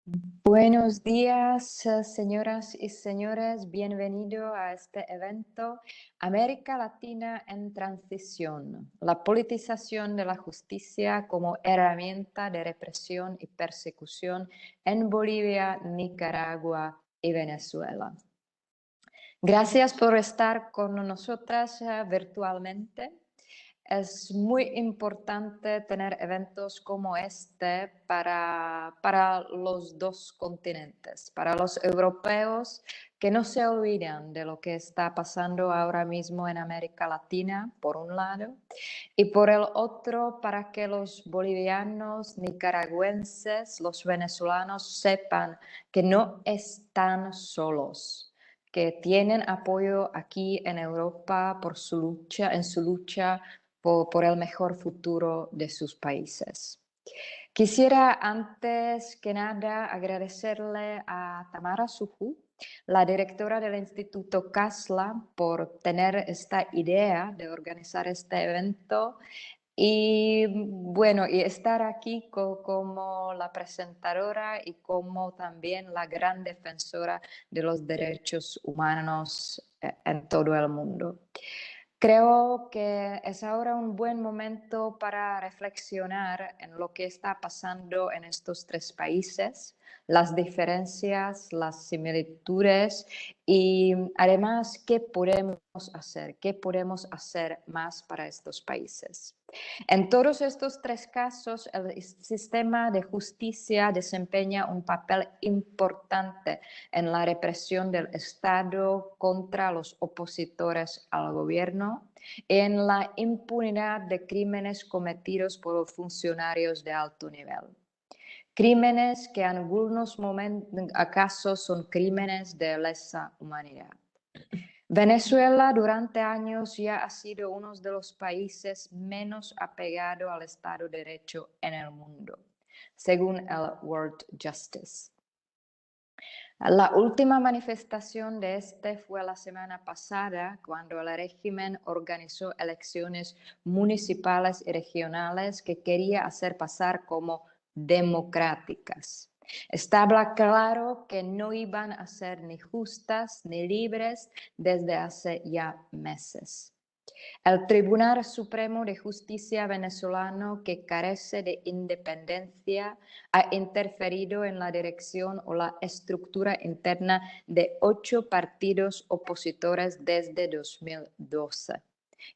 Buenos días, señoras y señores. Bienvenido a este evento América Latina en Transición, la politización de la justicia como herramienta de represión y persecución en Bolivia, Nicaragua y Venezuela. Gracias por estar con nosotras virtualmente. Es muy importante tener eventos como este para los dos continentes, para los europeos que no se olvidan de lo que está pasando ahora mismo en América Latina, por un lado, y por el otro, para que los bolivianos, nicaragüenses, los venezolanos sepan que no están solos, que tienen apoyo aquí en Europa en su lucha por el mejor futuro de sus países. Quisiera antes que nada agradecerle a Tamara Suju, la directora del Instituto CASLA, por tener esta idea de organizar este evento y bueno, y estar aquí como la presentadora y como también la gran defensora de los derechos humanos en todo el mundo. Creo que es ahora un buen momento para reflexionar en lo que está pasando en estos tres países, las diferencias, las similitudes y además qué podemos hacer más para estos países. En todos estos tres casos, el sistema de justicia desempeña un papel importante en la represión del Estado contra los opositores al gobierno y en la impunidad de crímenes cometidos por los funcionarios de alto nivel. Crímenes que en algunos casos son crímenes de lesa humanidad. Venezuela durante años ya ha sido uno de los países menos apegados al Estado de Derecho en el mundo, según el World Justice. La última manifestación de este fue la semana pasada, cuando el régimen organizó elecciones municipales y regionales que quería hacer pasar como democráticas. Estaba claro que no iban a ser ni justas ni libres desde hace ya meses. El Tribunal Supremo de Justicia venezolano, que carece de independencia, ha interferido en la dirección o la estructura interna de 8 partidos opositores desde 2012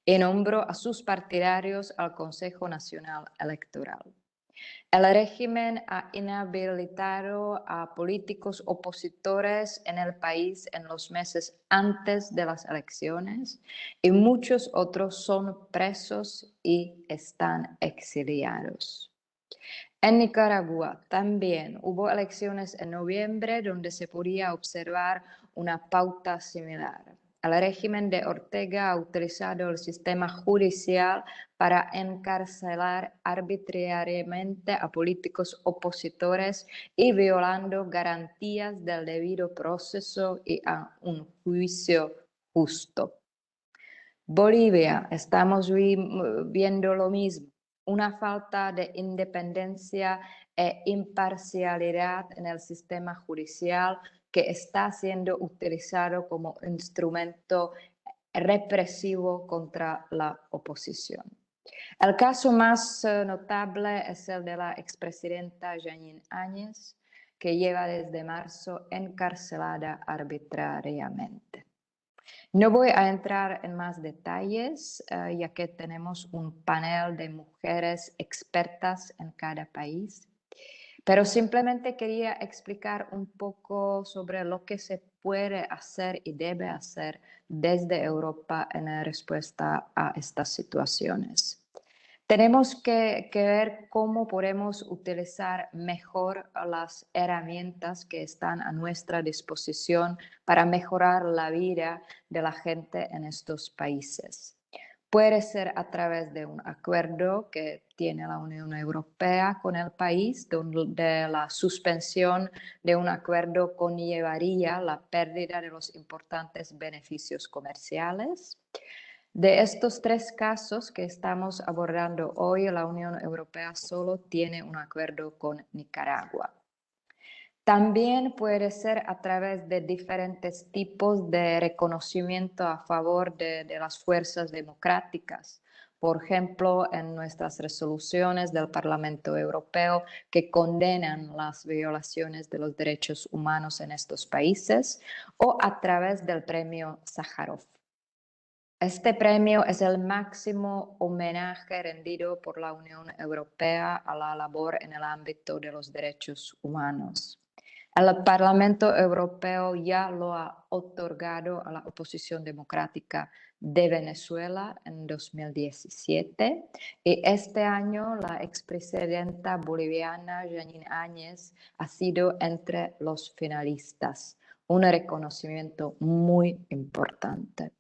y nombró a sus partidarios al Consejo Nacional Electoral. El régimen ha inhabilitado a políticos opositores en el país en los meses antes de las elecciones y muchos otros son presos y están exiliados. En Nicaragua también hubo elecciones en noviembre donde se podía observar una pauta similar. El régimen de Ortega ha utilizado el sistema judicial para encarcelar arbitrariamente a políticos opositores y violando garantías del debido proceso y a un juicio justo. Bolivia, estamos viendo lo mismo, una falta de independencia e imparcialidad en el sistema judicial que está siendo utilizado como instrumento represivo contra la oposición. El caso más notable es el de la expresidenta Janine Áñez, que lleva desde marzo encarcelada arbitrariamente. No voy a entrar en más detalles, ya que tenemos un panel de mujeres expertas en cada país, pero simplemente quería explicar un poco sobre lo que se puede hacer y debe hacer desde Europa en respuesta a estas situaciones. Tenemos que ver cómo podemos utilizar mejor las herramientas que están a nuestra disposición para mejorar la vida de la gente en estos países. Puede ser a través de un acuerdo que tiene la Unión Europea con el país, donde la suspensión de un acuerdo conllevaría la pérdida de los importantes beneficios comerciales. De estos tres casos que estamos abordando hoy, la Unión Europea solo tiene un acuerdo con Nicaragua. También puede ser a través de diferentes tipos de reconocimiento a favor de las fuerzas democráticas. Por ejemplo, en nuestras resoluciones del Parlamento Europeo que condenan las violaciones de los derechos humanos en estos países, o a través del premio Sájarov. Este premio es el máximo homenaje rendido por la Unión Europea a la labor en el ámbito de los derechos humanos. El Parlamento Europeo ya lo ha otorgado a la oposición democrática de Venezuela en 2017 y este año la expresidenta boliviana Janine Áñez ha sido entre los finalistas, un reconocimiento muy importante.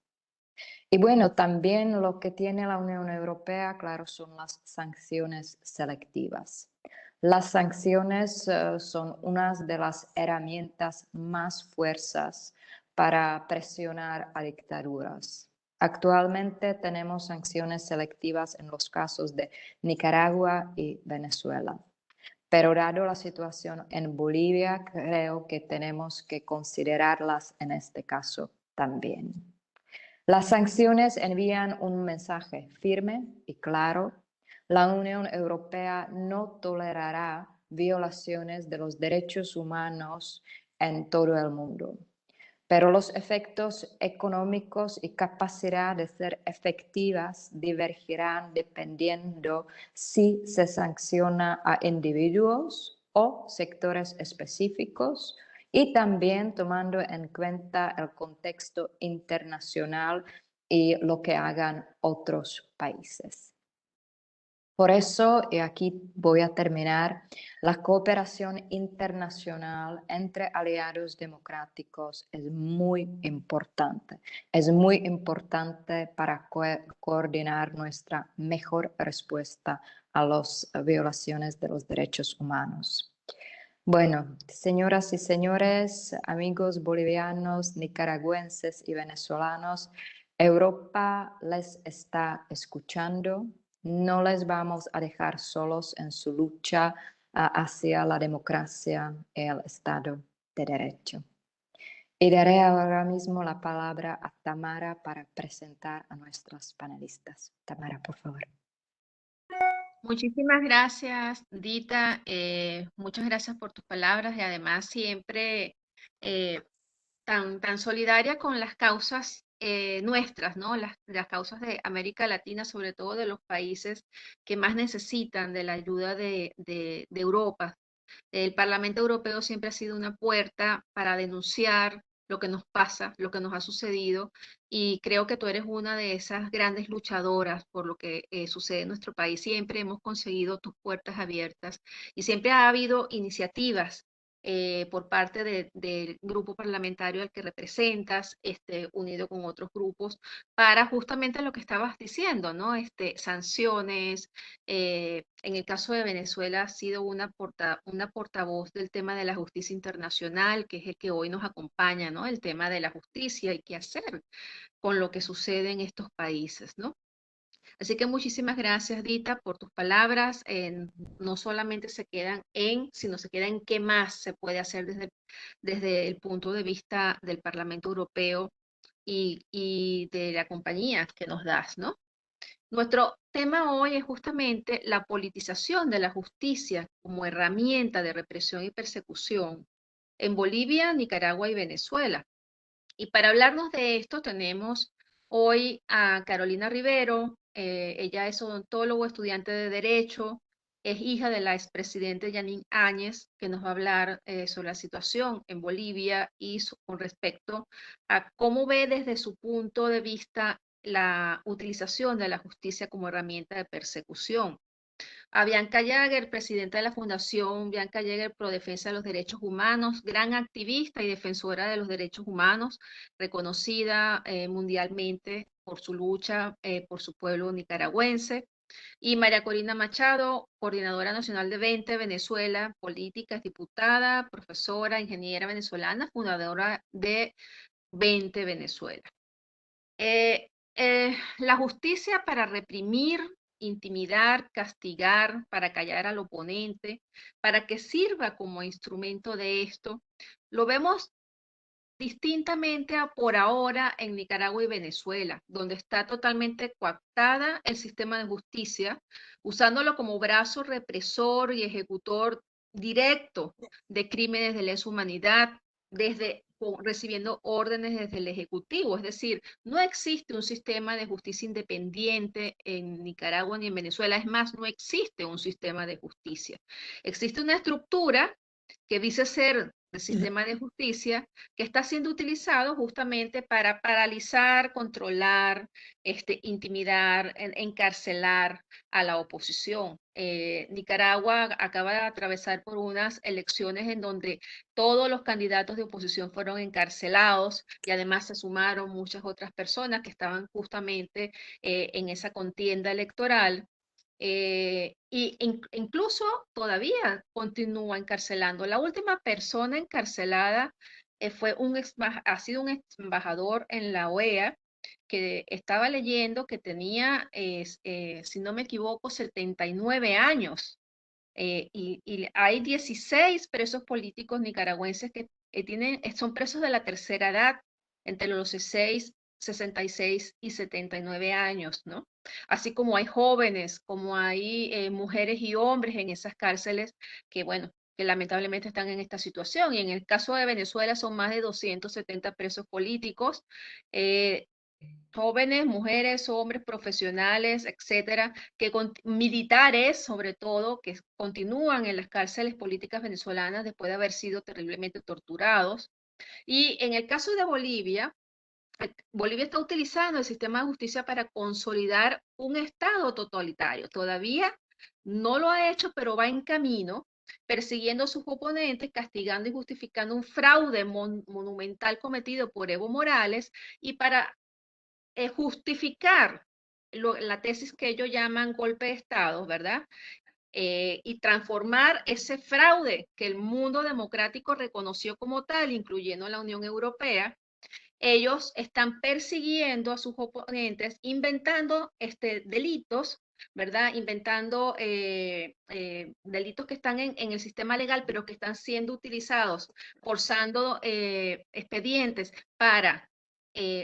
Y bueno, también lo que tiene la Unión Europea, claro, son las sanciones selectivas. Las sanciones son una de las herramientas más fuertes para presionar a dictaduras. Actualmente tenemos sanciones selectivas en los casos de Nicaragua y Venezuela. Pero dado la situación en Bolivia, creo que tenemos que considerarlas en este caso también. Las sanciones envían un mensaje firme y claro. La Unión Europea no tolerará violaciones de los derechos humanos en todo el mundo. Pero los efectos económicos y capacidad de ser efectivas divergirán dependiendo si se sanciona a individuos o sectores específicos y también tomando en cuenta el contexto internacional y lo que hagan otros países. Por eso, y aquí voy a terminar, la cooperación internacional entre aliados democráticos es muy importante. Es muy importante para coordinar nuestra mejor respuesta a las violaciones de los derechos humanos. Bueno, señoras y señores, amigos bolivianos, nicaragüenses y venezolanos, Europa les está escuchando. No les vamos a dejar solos en su lucha hacia la democracia y el Estado de Derecho. Y daré ahora mismo la palabra a Tamara para presentar a nuestras panelistas. Tamara, por favor. Muchísimas gracias, Dita. Muchas gracias por tus palabras y además siempre tan solidaria con las causas nuestras, ¿no? Las causas de América Latina, sobre todo de los países que más necesitan de la ayuda de Europa. El Parlamento Europeo siempre ha sido una puerta para denunciar lo que nos pasa, lo que nos ha sucedido, y creo que tú eres una de esas grandes luchadoras por lo que sucede en nuestro país. Siempre hemos conseguido tus puertas abiertas y siempre ha habido iniciativas por parte del grupo parlamentario al que representas, unido con otros grupos, para justamente lo que estabas diciendo, ¿no? Sanciones. En el caso de Venezuela ha sido una portavoz del tema de la justicia internacional, que es el que hoy nos acompaña, ¿no? El tema de la justicia y qué hacer con lo que sucede en estos países, ¿no? Así que muchísimas gracias, Dita, por tus palabras. No solamente se quedan sino se quedan en qué más se puede hacer desde el punto de vista del Parlamento Europeo y de la compañía que nos das, ¿no? Nuestro tema hoy es justamente la politización de la justicia como herramienta de represión y persecución en Bolivia, Nicaragua y Venezuela. Y para hablarnos de esto tenemos hoy a Carolina Rivero. Ella es odontólogo, estudiante de Derecho, es hija de la expresidenta Janine Áñez, que nos va a hablar sobre la situación en Bolivia y con respecto a cómo ve desde su punto de vista la utilización de la justicia como herramienta de persecución. A Bianca Jagger, presidenta de la Fundación Bianca Jagger Pro Defensa de los Derechos Humanos, gran activista y defensora de los derechos humanos, reconocida mundialmente por su lucha por su pueblo nicaragüense. Y María Corina Machado, coordinadora nacional de 20 Venezuela, política, es diputada, profesora, ingeniera venezolana, fundadora de 20 Venezuela. La justicia para reprimir intimidar, castigar, para callar al oponente, para que sirva como instrumento de esto. Lo vemos distintamente a por ahora en Nicaragua y Venezuela, donde está totalmente coartada el sistema de justicia, usándolo como brazo represor y ejecutor directo de crímenes de lesa humanidad, recibiendo órdenes desde el Ejecutivo. Es decir, no existe un sistema de justicia independiente en Nicaragua ni en Venezuela. Es más, no existe un sistema de justicia. Existe una estructura que dice ser el sistema de justicia, que está siendo utilizado justamente para paralizar, controlar, intimidar, encarcelar a la oposición. Nicaragua acaba de atravesar por unas elecciones en donde todos los candidatos de oposición fueron encarcelados y además se sumaron muchas otras personas que estaban justamente en esa contienda electoral. Incluso todavía continúa encarcelando. La última persona encarcelada ha sido un ex embajador en la OEA que estaba leyendo que tenía, si no me equivoco, 79 años. Y hay 16 presos políticos nicaragüenses que son presos de la tercera edad, entre los 66 y 79 años, ¿no? Así como hay jóvenes, como hay mujeres y hombres en esas cárceles que, bueno, que lamentablemente están en esta situación. Y en el caso de Venezuela son más de 270 presos políticos. Jóvenes, mujeres, hombres, profesionales, etcétera, militares sobre todo, que continúan en las cárceles políticas venezolanas después de haber sido terriblemente torturados. Y en el caso de Bolivia, Bolivia está utilizando el sistema de justicia para consolidar un Estado totalitario. Todavía no lo ha hecho, pero va en camino, persiguiendo a sus oponentes, castigando y justificando un fraude monumental cometido por Evo Morales y para justificar la tesis que ellos llaman golpe de Estado, ¿verdad? Y transformar ese fraude que el mundo democrático reconoció como tal, incluyendo la Unión Europea. Ellos están persiguiendo a sus oponentes, inventando delitos, ¿verdad? Inventando delitos que están en el sistema legal, pero que están siendo utilizados, forzando expedientes para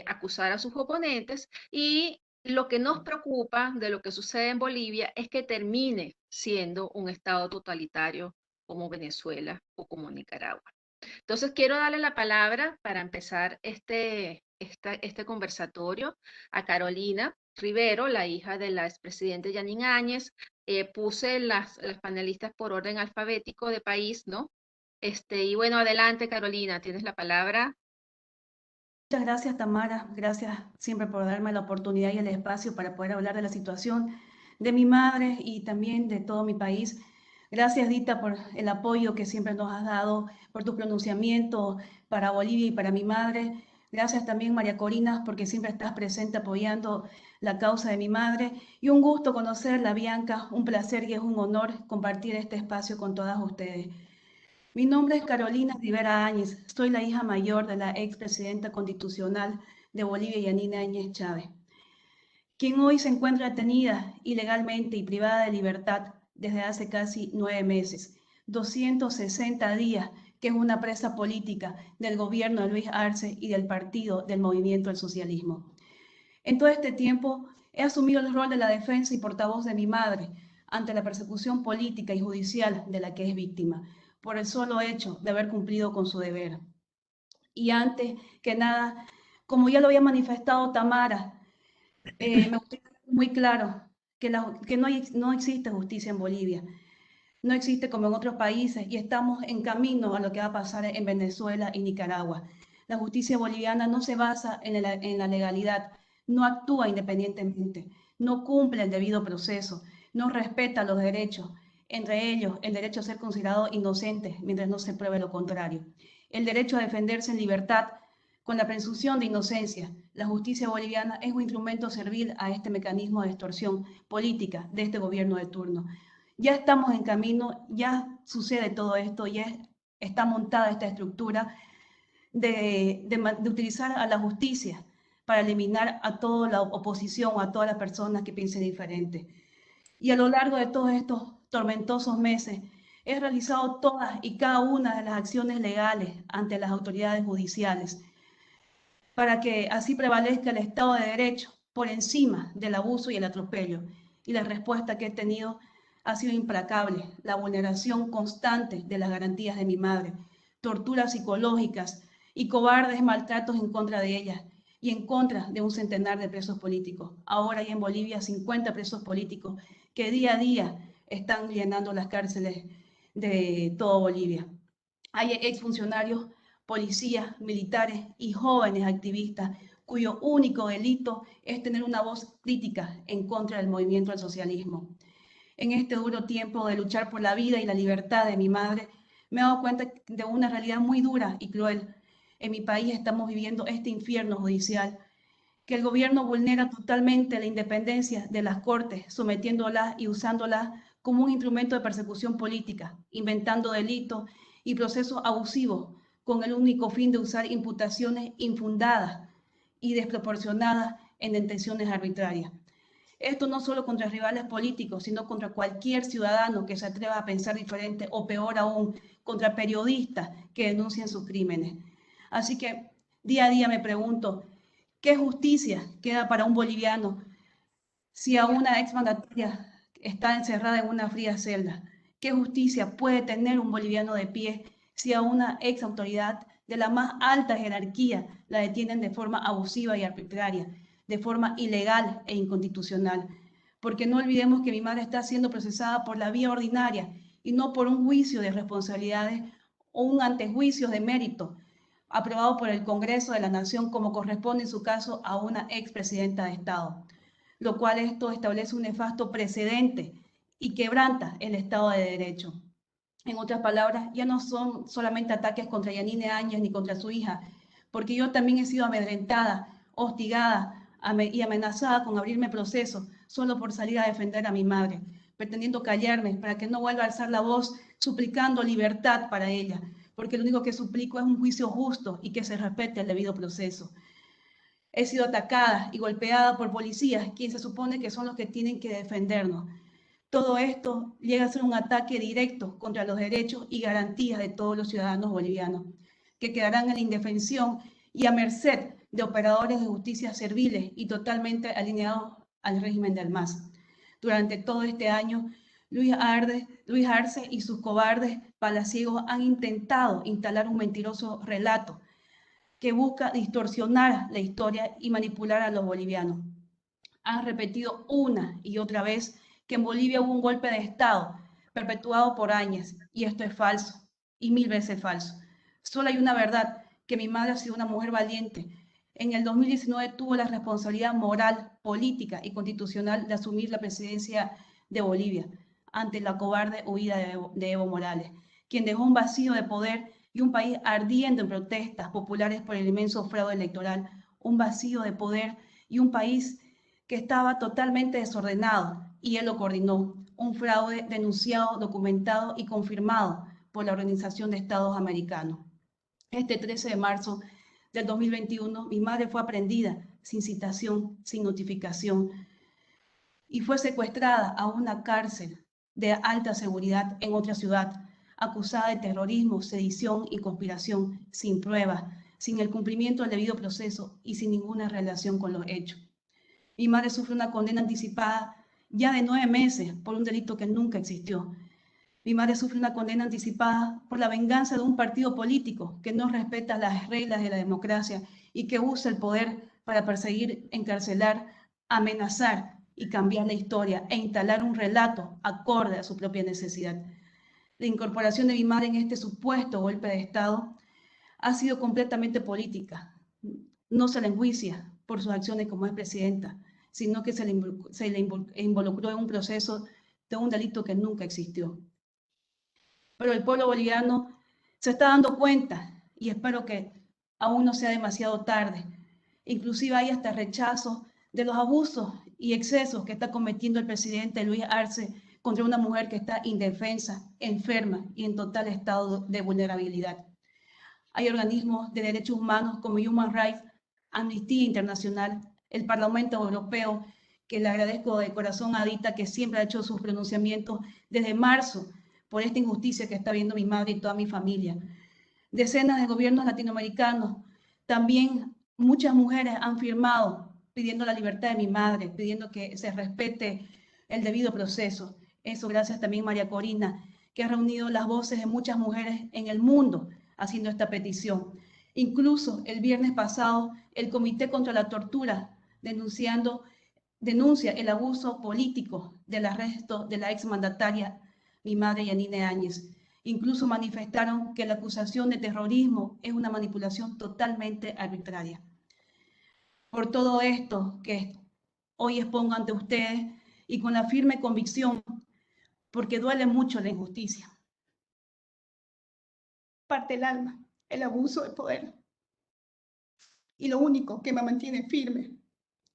acusar a sus oponentes. Y lo que nos preocupa de lo que sucede en Bolivia es que termine siendo un estado totalitario como Venezuela o como Nicaragua. Entonces quiero darle la palabra para empezar este conversatorio a Carolina Rivero, la hija de la expresidente Yanine Áñez. Puse las panelistas por orden alfabético de país, ¿no? Y bueno, adelante Carolina, tienes la palabra. Muchas gracias, Tamara. Gracias siempre por darme la oportunidad y el espacio para poder hablar de la situación de mi madre y también de todo mi país. Gracias, Dita, por el apoyo que siempre nos has dado, por tu pronunciamiento para Bolivia y para mi madre. Gracias también, María Corina, porque siempre estás presente apoyando la causa de mi madre. Y un gusto conocerla, Bianca. Un placer y es un honor compartir este espacio con todas ustedes. Mi nombre es Carolina Rivera Áñez, soy la hija mayor de la expresidenta constitucional de Bolivia, Yanine Áñez Chávez, quien hoy se encuentra detenida ilegalmente y privada de libertad desde hace casi 9 meses, 260 días, que es una presa política del gobierno de Luis Arce y del partido del Movimiento del Socialismo. En todo este tiempo he asumido el rol de la defensa y portavoz de mi madre ante la persecución política y judicial de la que es víctima, por el solo hecho de haber cumplido con su deber. Y antes que nada, como ya lo había manifestado Tamara, me gustaría dejar muy claro que no existe justicia en Bolivia, no existe como en otros países y estamos en camino a lo que va a pasar en Venezuela y Nicaragua. La justicia boliviana no se basa en la legalidad, no actúa independientemente, no cumple el debido proceso, no respeta los derechos, entre ellos el derecho a ser considerado inocente mientras no se pruebe lo contrario, el derecho a defenderse en libertad con la presunción de inocencia. La justicia boliviana es un instrumento servil a este mecanismo de extorsión política de este gobierno de turno. Ya estamos en camino, ya sucede todo esto, ya está montada esta estructura de utilizar a la justicia para eliminar a toda la oposición, a todas las personas que piensen diferente. Y a lo largo de todos estos tormentosos meses, he realizado todas y cada una de las acciones legales ante las autoridades judiciales para que así prevalezca el Estado de Derecho por encima del abuso y el atropello. Y la respuesta que he tenido ha sido implacable, la vulneración constante de las garantías de mi madre, torturas psicológicas y cobardes maltratos en contra de ella y en contra de un centenar de presos políticos. Ahora hay en Bolivia 50 presos políticos que día a día están llenando las cárceles de toda Bolivia. Hay exfuncionarios, policías, militares y jóvenes activistas cuyo único delito es tener una voz crítica en contra del movimiento al socialismo. En este duro tiempo de luchar por la vida y la libertad de mi madre, me he dado cuenta de una realidad muy dura y cruel. En mi país estamos viviendo este infierno judicial, que el gobierno vulnera totalmente la independencia de las cortes, sometiéndolas y usándolas como un instrumento de persecución política, inventando delitos y procesos abusivos con el único fin de usar imputaciones infundadas y desproporcionadas en detenciones arbitrarias. Esto no solo contra rivales políticos, sino contra cualquier ciudadano que se atreva a pensar diferente o peor aún, contra periodistas que denuncian sus crímenes. Así que día a día me pregunto, ¿qué justicia queda para un boliviano si a una exmandataria está encerrada en una fría celda? ¿Qué justicia puede tener un boliviano de pie si a una ex autoridad de la más alta jerarquía la detienen de forma abusiva y arbitraria, de forma ilegal e inconstitucional? Porque no olvidemos que mi madre está siendo procesada por la vía ordinaria y no por un juicio de responsabilidades o un antejuicio de mérito aprobado por el Congreso de la Nación como corresponde en su caso a una expresidenta de Estado, lo cual esto establece un nefasto precedente y quebranta el Estado de Derecho. En otras palabras, ya no son solamente ataques contra Yanine Áñez ni contra su hija, porque yo también he sido amedrentada, hostigada y amenazada con abrirme proceso solo por salir a defender a mi madre, pretendiendo callarme para que no vuelva a alzar la voz, suplicando libertad para ella, porque lo único que suplico es un juicio justo y que se respete el debido proceso. He sido atacada y golpeada por policías, quienes se supone que son los que tienen que defendernos. Todo esto llega a ser un ataque directo contra los derechos y garantías de todos los ciudadanos bolivianos, que quedarán en la indefensión y a merced de operadores de justicia serviles y totalmente alineados al régimen del MAS. Durante todo este año, Luis Arce y sus cobardes palaciegos han intentado instalar un mentiroso relato que busca distorsionar la historia y manipular a los bolivianos. Han repetido una y otra vez que en Bolivia hubo un golpe de Estado perpetuado por Áñez, y esto es falso, y 1000 veces falso. Solo hay una verdad, que mi madre ha sido una mujer valiente. En el 2019 tuvo la responsabilidad moral, política y constitucional de asumir la presidencia de Bolivia ante la cobarde huida de Evo Morales, quien dejó un vacío de poder y un país ardiendo en protestas populares por el inmenso fraude electoral, un vacío de poder y un país que estaba totalmente desordenado, y él lo coordinó, un fraude denunciado, documentado y confirmado por la Organización de Estados Americanos. Este 13 de marzo del 2021, mi madre fue aprehendida sin citación, sin notificación, y fue secuestrada a una cárcel de alta seguridad en otra ciudad, acusada de terrorismo, sedición y conspiración, sin pruebas, sin el cumplimiento del debido proceso y sin ninguna relación con los hechos. Mi madre sufre una condena anticipada ya de 9 meses por un delito que nunca existió. Mi madre sufre una condena anticipada por la venganza de un partido político que no respeta las reglas de la democracia y que usa el poder para perseguir, encarcelar, amenazar y cambiar la historia e instalar un relato acorde a su propia necesidad. La incorporación de mi madre en este supuesto golpe de Estado ha sido completamente política. No se le enjuicia por sus acciones como expresidenta, sino que se le involucró en un proceso de un delito que nunca existió. Pero el pueblo boliviano se está dando cuenta, y espero que aún no sea demasiado tarde. Inclusive hay hasta rechazo de los abusos y excesos que está cometiendo el presidente Luis Arce contra una mujer que está indefensa, enferma y en total estado de vulnerabilidad. Hay organismos de derechos humanos como Human Rights, Amnistía Internacional, el Parlamento Europeo, que le agradezco de corazón a Dita, que siempre ha hecho sus pronunciamientos desde marzo por esta injusticia que está viendo mi madre y toda mi familia. Decenas de gobiernos latinoamericanos, también muchas mujeres han firmado pidiendo la libertad de mi madre, pidiendo que se respete el debido proceso. Eso gracias también a María Corina, que ha reunido las voces de muchas mujeres en el mundo haciendo esta petición. Incluso el viernes pasado, el Comité contra la Tortura denuncia el abuso político del arresto de la exmandataria, mi madre Yanine Áñez. Incluso manifestaron que la acusación de terrorismo es una manipulación totalmente arbitraria. Por todo esto que hoy expongo ante ustedes y con la firme convicción, porque duele mucho la injusticia. Parte el alma, el abuso de poder. Y lo único que me mantiene firme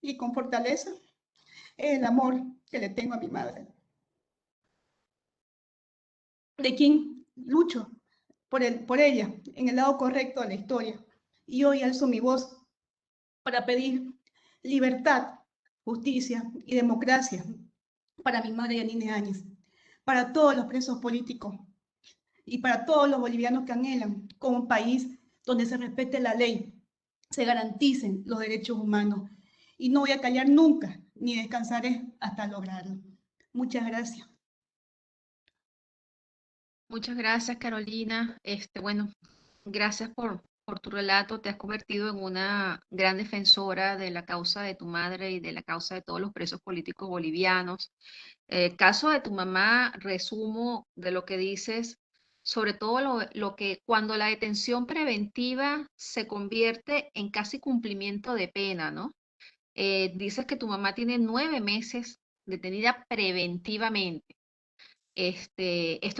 y con fortaleza es el amor que le tengo a mi madre, de quien lucho por ella en el lado correcto de la historia. Y hoy alzo mi voz para pedir libertad, justicia y democracia para mi madre Yanine Áñez, para todos los presos políticos y para todos los bolivianos que anhelan con un país donde se respete la ley, se garanticen los derechos humanos. Y no voy a callar nunca, ni descansaré hasta lograrlo. Muchas gracias. Muchas gracias, Carolina. Bueno, gracias por tu relato. Te has convertido en una gran defensora de la causa de tu madre y de la causa de todos los presos políticos bolivianos. El caso de tu mamá, resumo de lo que dices, sobre todo lo que cuando la detención preventiva se convierte en casi cumplimiento de pena, ¿no? Dices que tu mamá tiene 9 meses detenida preventivamente. Esto es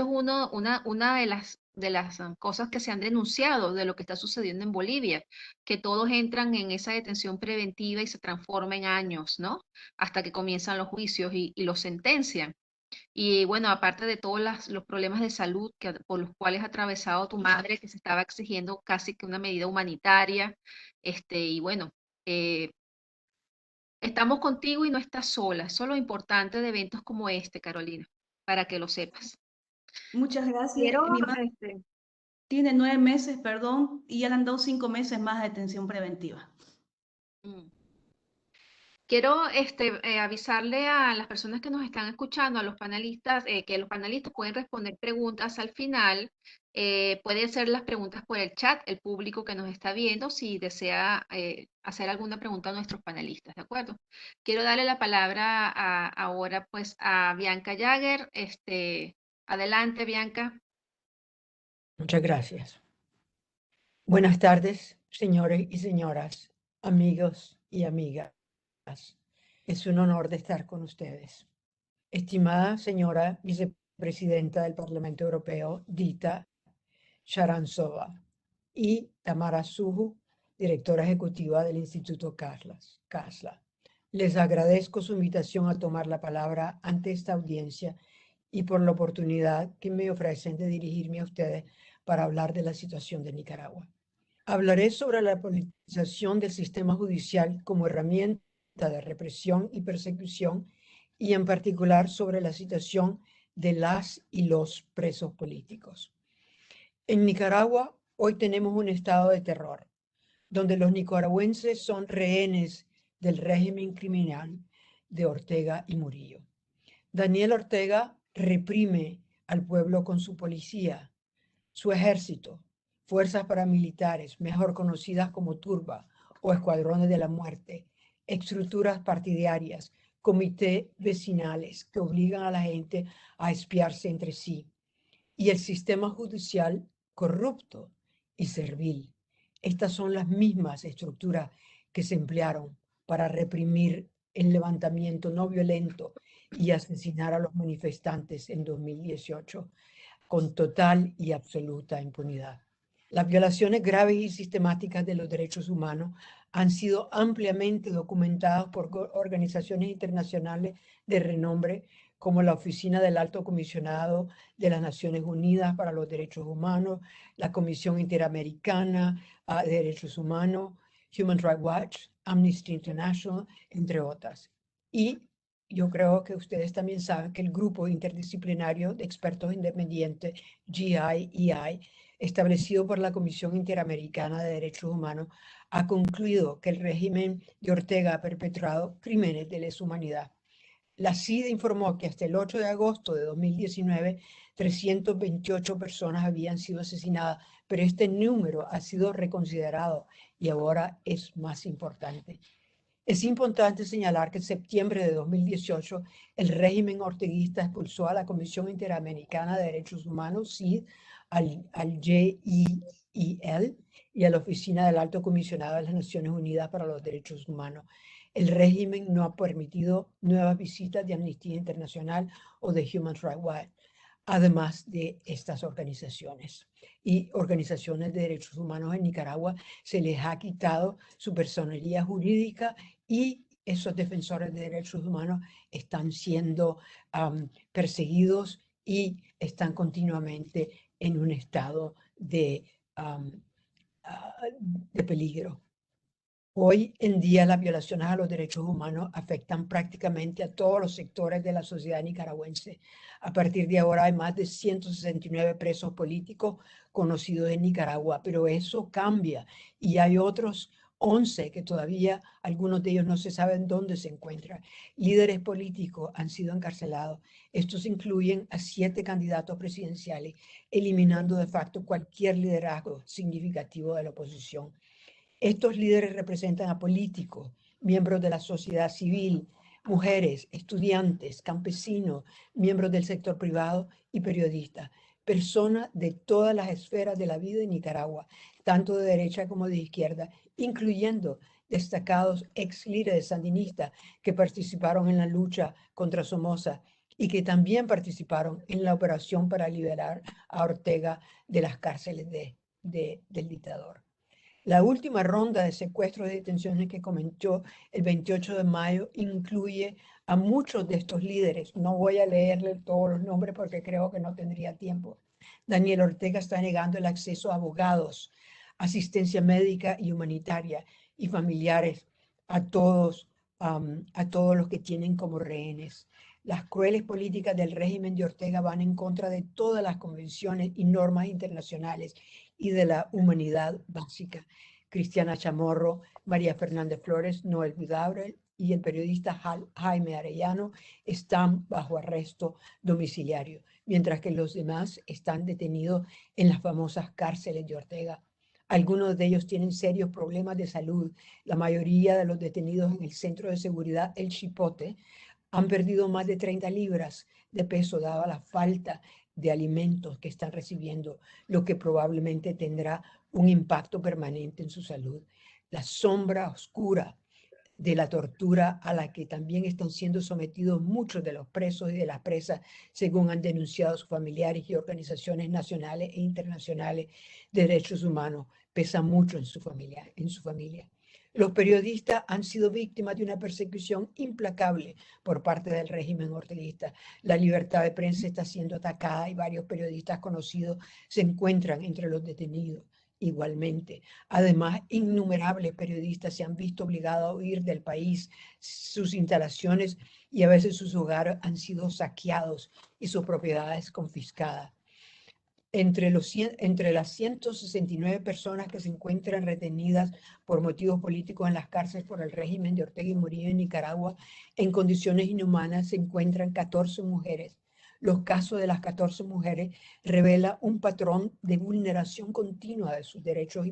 una de las cosas que se han denunciado de lo que está sucediendo en Bolivia, que todos entran en esa detención preventiva y se transforma en años, ¿no? Hasta que comienzan los juicios y los sentencian. Y bueno, aparte de todos los problemas de salud por los cuales ha atravesado tu madre, que se estaba exigiendo casi que una medida humanitaria, y bueno, eh, estamos contigo y no estás sola. Eso es lo importante de eventos como este, Carolina, para que lo sepas. Muchas gracias. Quiero, Mi madre tiene 9 meses, perdón, y ya le han dado 5 meses más de detención preventiva. mm, quiero avisarle a las personas que nos están escuchando, a los panelistas, que los panelistas pueden responder preguntas al final. Pueden hacer las preguntas por el chat, el público que nos está viendo, si desea hacer alguna pregunta a nuestros panelistas, ¿de acuerdo? Quiero darle la palabra ahora pues a Bianca Jagger. Adelante, Bianca. Muchas gracias. Buenas tardes, señores y señoras, amigos y amigas. Es un honor de estar con ustedes. Estimada señora vicepresidenta del Parlamento Europeo, Dita Sharantsova, y Tamara Suju, directora ejecutiva del Instituto Kasla. Les agradezco su invitación a tomar la palabra ante esta audiencia y por la oportunidad que me ofrecen de dirigirme a ustedes para hablar de la situación de Nicaragua. Hablaré sobre la politización del sistema judicial como herramienta de represión y persecución y en particular sobre la situación de las y los presos políticos. En Nicaragua hoy tenemos un estado de terror, donde los nicaragüenses son rehenes del régimen criminal de Ortega y Murillo. Daniel Ortega reprime al pueblo con su policía, su ejército, fuerzas paramilitares, mejor conocidas como turba o escuadrones de la muerte, estructuras partidarias, comités vecinales que obligan a la gente a espiarse entre sí, y el sistema judicial corrupto y servil. Estas son las mismas estructuras que se emplearon para reprimir el levantamiento no violento y asesinar a los manifestantes en 2018 con total y absoluta impunidad. Las violaciones graves y sistemáticas de los derechos humanos han sido ampliamente documentadas por organizaciones internacionales de renombre como la Oficina del Alto Comisionado de las Naciones Unidas para los Derechos Humanos, la Comisión Interamericana de Derechos Humanos, Human Rights Watch, Amnesty International, entre otras. Y yo creo que ustedes también saben que el Grupo Interdisciplinario de Expertos Independientes, GIEI, establecido por la Comisión Interamericana de Derechos Humanos, ha concluido que el régimen de Ortega ha perpetrado crímenes de lesa humanidad. La CIDE informó que hasta el 8 de agosto de 2019, 328 personas habían sido asesinadas, pero este número ha sido reconsiderado y ahora es más importante. Es importante señalar que en septiembre de 2018, el régimen orteguista expulsó a la Comisión Interamericana de Derechos Humanos, CID, al GIEL y a la Oficina del Alto Comisionado de las Naciones Unidas para los Derechos Humanos. El régimen no ha permitido nuevas visitas de Amnistía Internacional o de Human Rights Watch, además de estas organizaciones. Y organizaciones de derechos humanos en Nicaragua se les ha quitado su personería jurídica y esos defensores de derechos humanos están siendo perseguidos y están continuamente en un estado de peligro. Hoy en día las violaciones a los derechos humanos afectan prácticamente a todos los sectores de la sociedad nicaragüense. A partir de ahora hay más de 169 presos políticos conocidos en Nicaragua, pero eso cambia y hay otros 11 que todavía algunos de ellos no se saben dónde se encuentran. Líderes políticos han sido encarcelados. Estos incluyen a 7 candidatos presidenciales, eliminando de facto cualquier liderazgo significativo de la oposición. Estos líderes representan a políticos, miembros de la sociedad civil, mujeres, estudiantes, campesinos, miembros del sector privado y periodistas, personas de todas las esferas de la vida en Nicaragua, tanto de derecha como de izquierda, incluyendo destacados ex líderes sandinistas que participaron en la lucha contra Somoza y que también participaron en la operación para liberar a Ortega de las cárceles del dictador. La última ronda de secuestros y detenciones que comenzó el 28 de mayo incluye a muchos de estos líderes. No voy a leerle todos los nombres porque creo que no tendría tiempo. Daniel Ortega está negando el acceso a abogados, asistencia médica y humanitaria y familiares a todos los que tienen como rehenes. Las crueles políticas del régimen de Ortega van en contra de todas las convenciones y normas internacionales y de la humanidad básica. Cristiana Chamorro, María Fernández Flores, Noel Vidaurre y el periodista Jaime Arellano están bajo arresto domiciliario, mientras que los demás están detenidos en las famosas cárceles de Ortega. Algunos de ellos tienen serios problemas de salud. La mayoría de los detenidos en el Centro de Seguridad El Chipote han perdido más de 30 libras de peso dada la falta de alimentos que están recibiendo, lo que probablemente tendrá un impacto permanente en su salud. La sombra oscura de la tortura a la que también están siendo sometidos muchos de los presos y de las presas, según han denunciado sus familiares y organizaciones nacionales e internacionales de derechos humanos, pesa mucho en su familia. Los periodistas han sido víctimas de una persecución implacable por parte del régimen orteguista. La libertad de prensa está siendo atacada y varios periodistas conocidos se encuentran entre los detenidos. Igualmente, además, innumerables periodistas se han visto obligados a huir del país. Sus instalaciones y a veces sus hogares han sido saqueados y sus propiedades confiscadas. Entre las 169 personas que se encuentran retenidas por motivos políticos en las cárceles por el régimen de Ortega y Murillo en Nicaragua, en condiciones inhumanas se encuentran 14 mujeres. Los casos de las 14 mujeres revelan un patrón de vulneración continua de sus derechos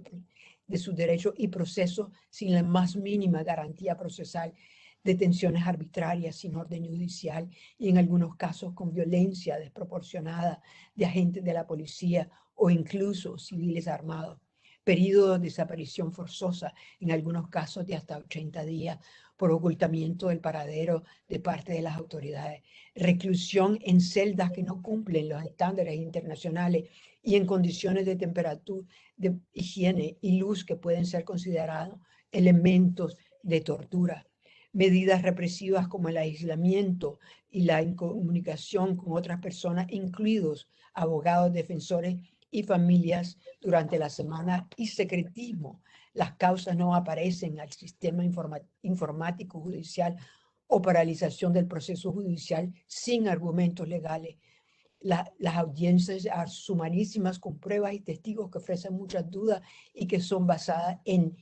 y procesos sin la más mínima garantía procesal, detenciones arbitrarias sin orden judicial y en algunos casos con violencia desproporcionada de agentes de la policía o incluso civiles armados. Periodos de desaparición forzosa, en algunos casos de hasta 80 días, por ocultamiento del paradero de parte de las autoridades. Reclusión en celdas que no cumplen los estándares internacionales y en condiciones de temperatura, de higiene y luz que pueden ser considerados elementos de tortura. Medidas represivas como el aislamiento y la incomunicación con otras personas, incluidos abogados, defensores y familias durante la semana, y secretismo. Las causas no aparecen al sistema informático judicial o paralización del proceso judicial sin argumentos legales. Las audiencias sumarísimas con pruebas y testigos que ofrecen muchas dudas y que son basadas en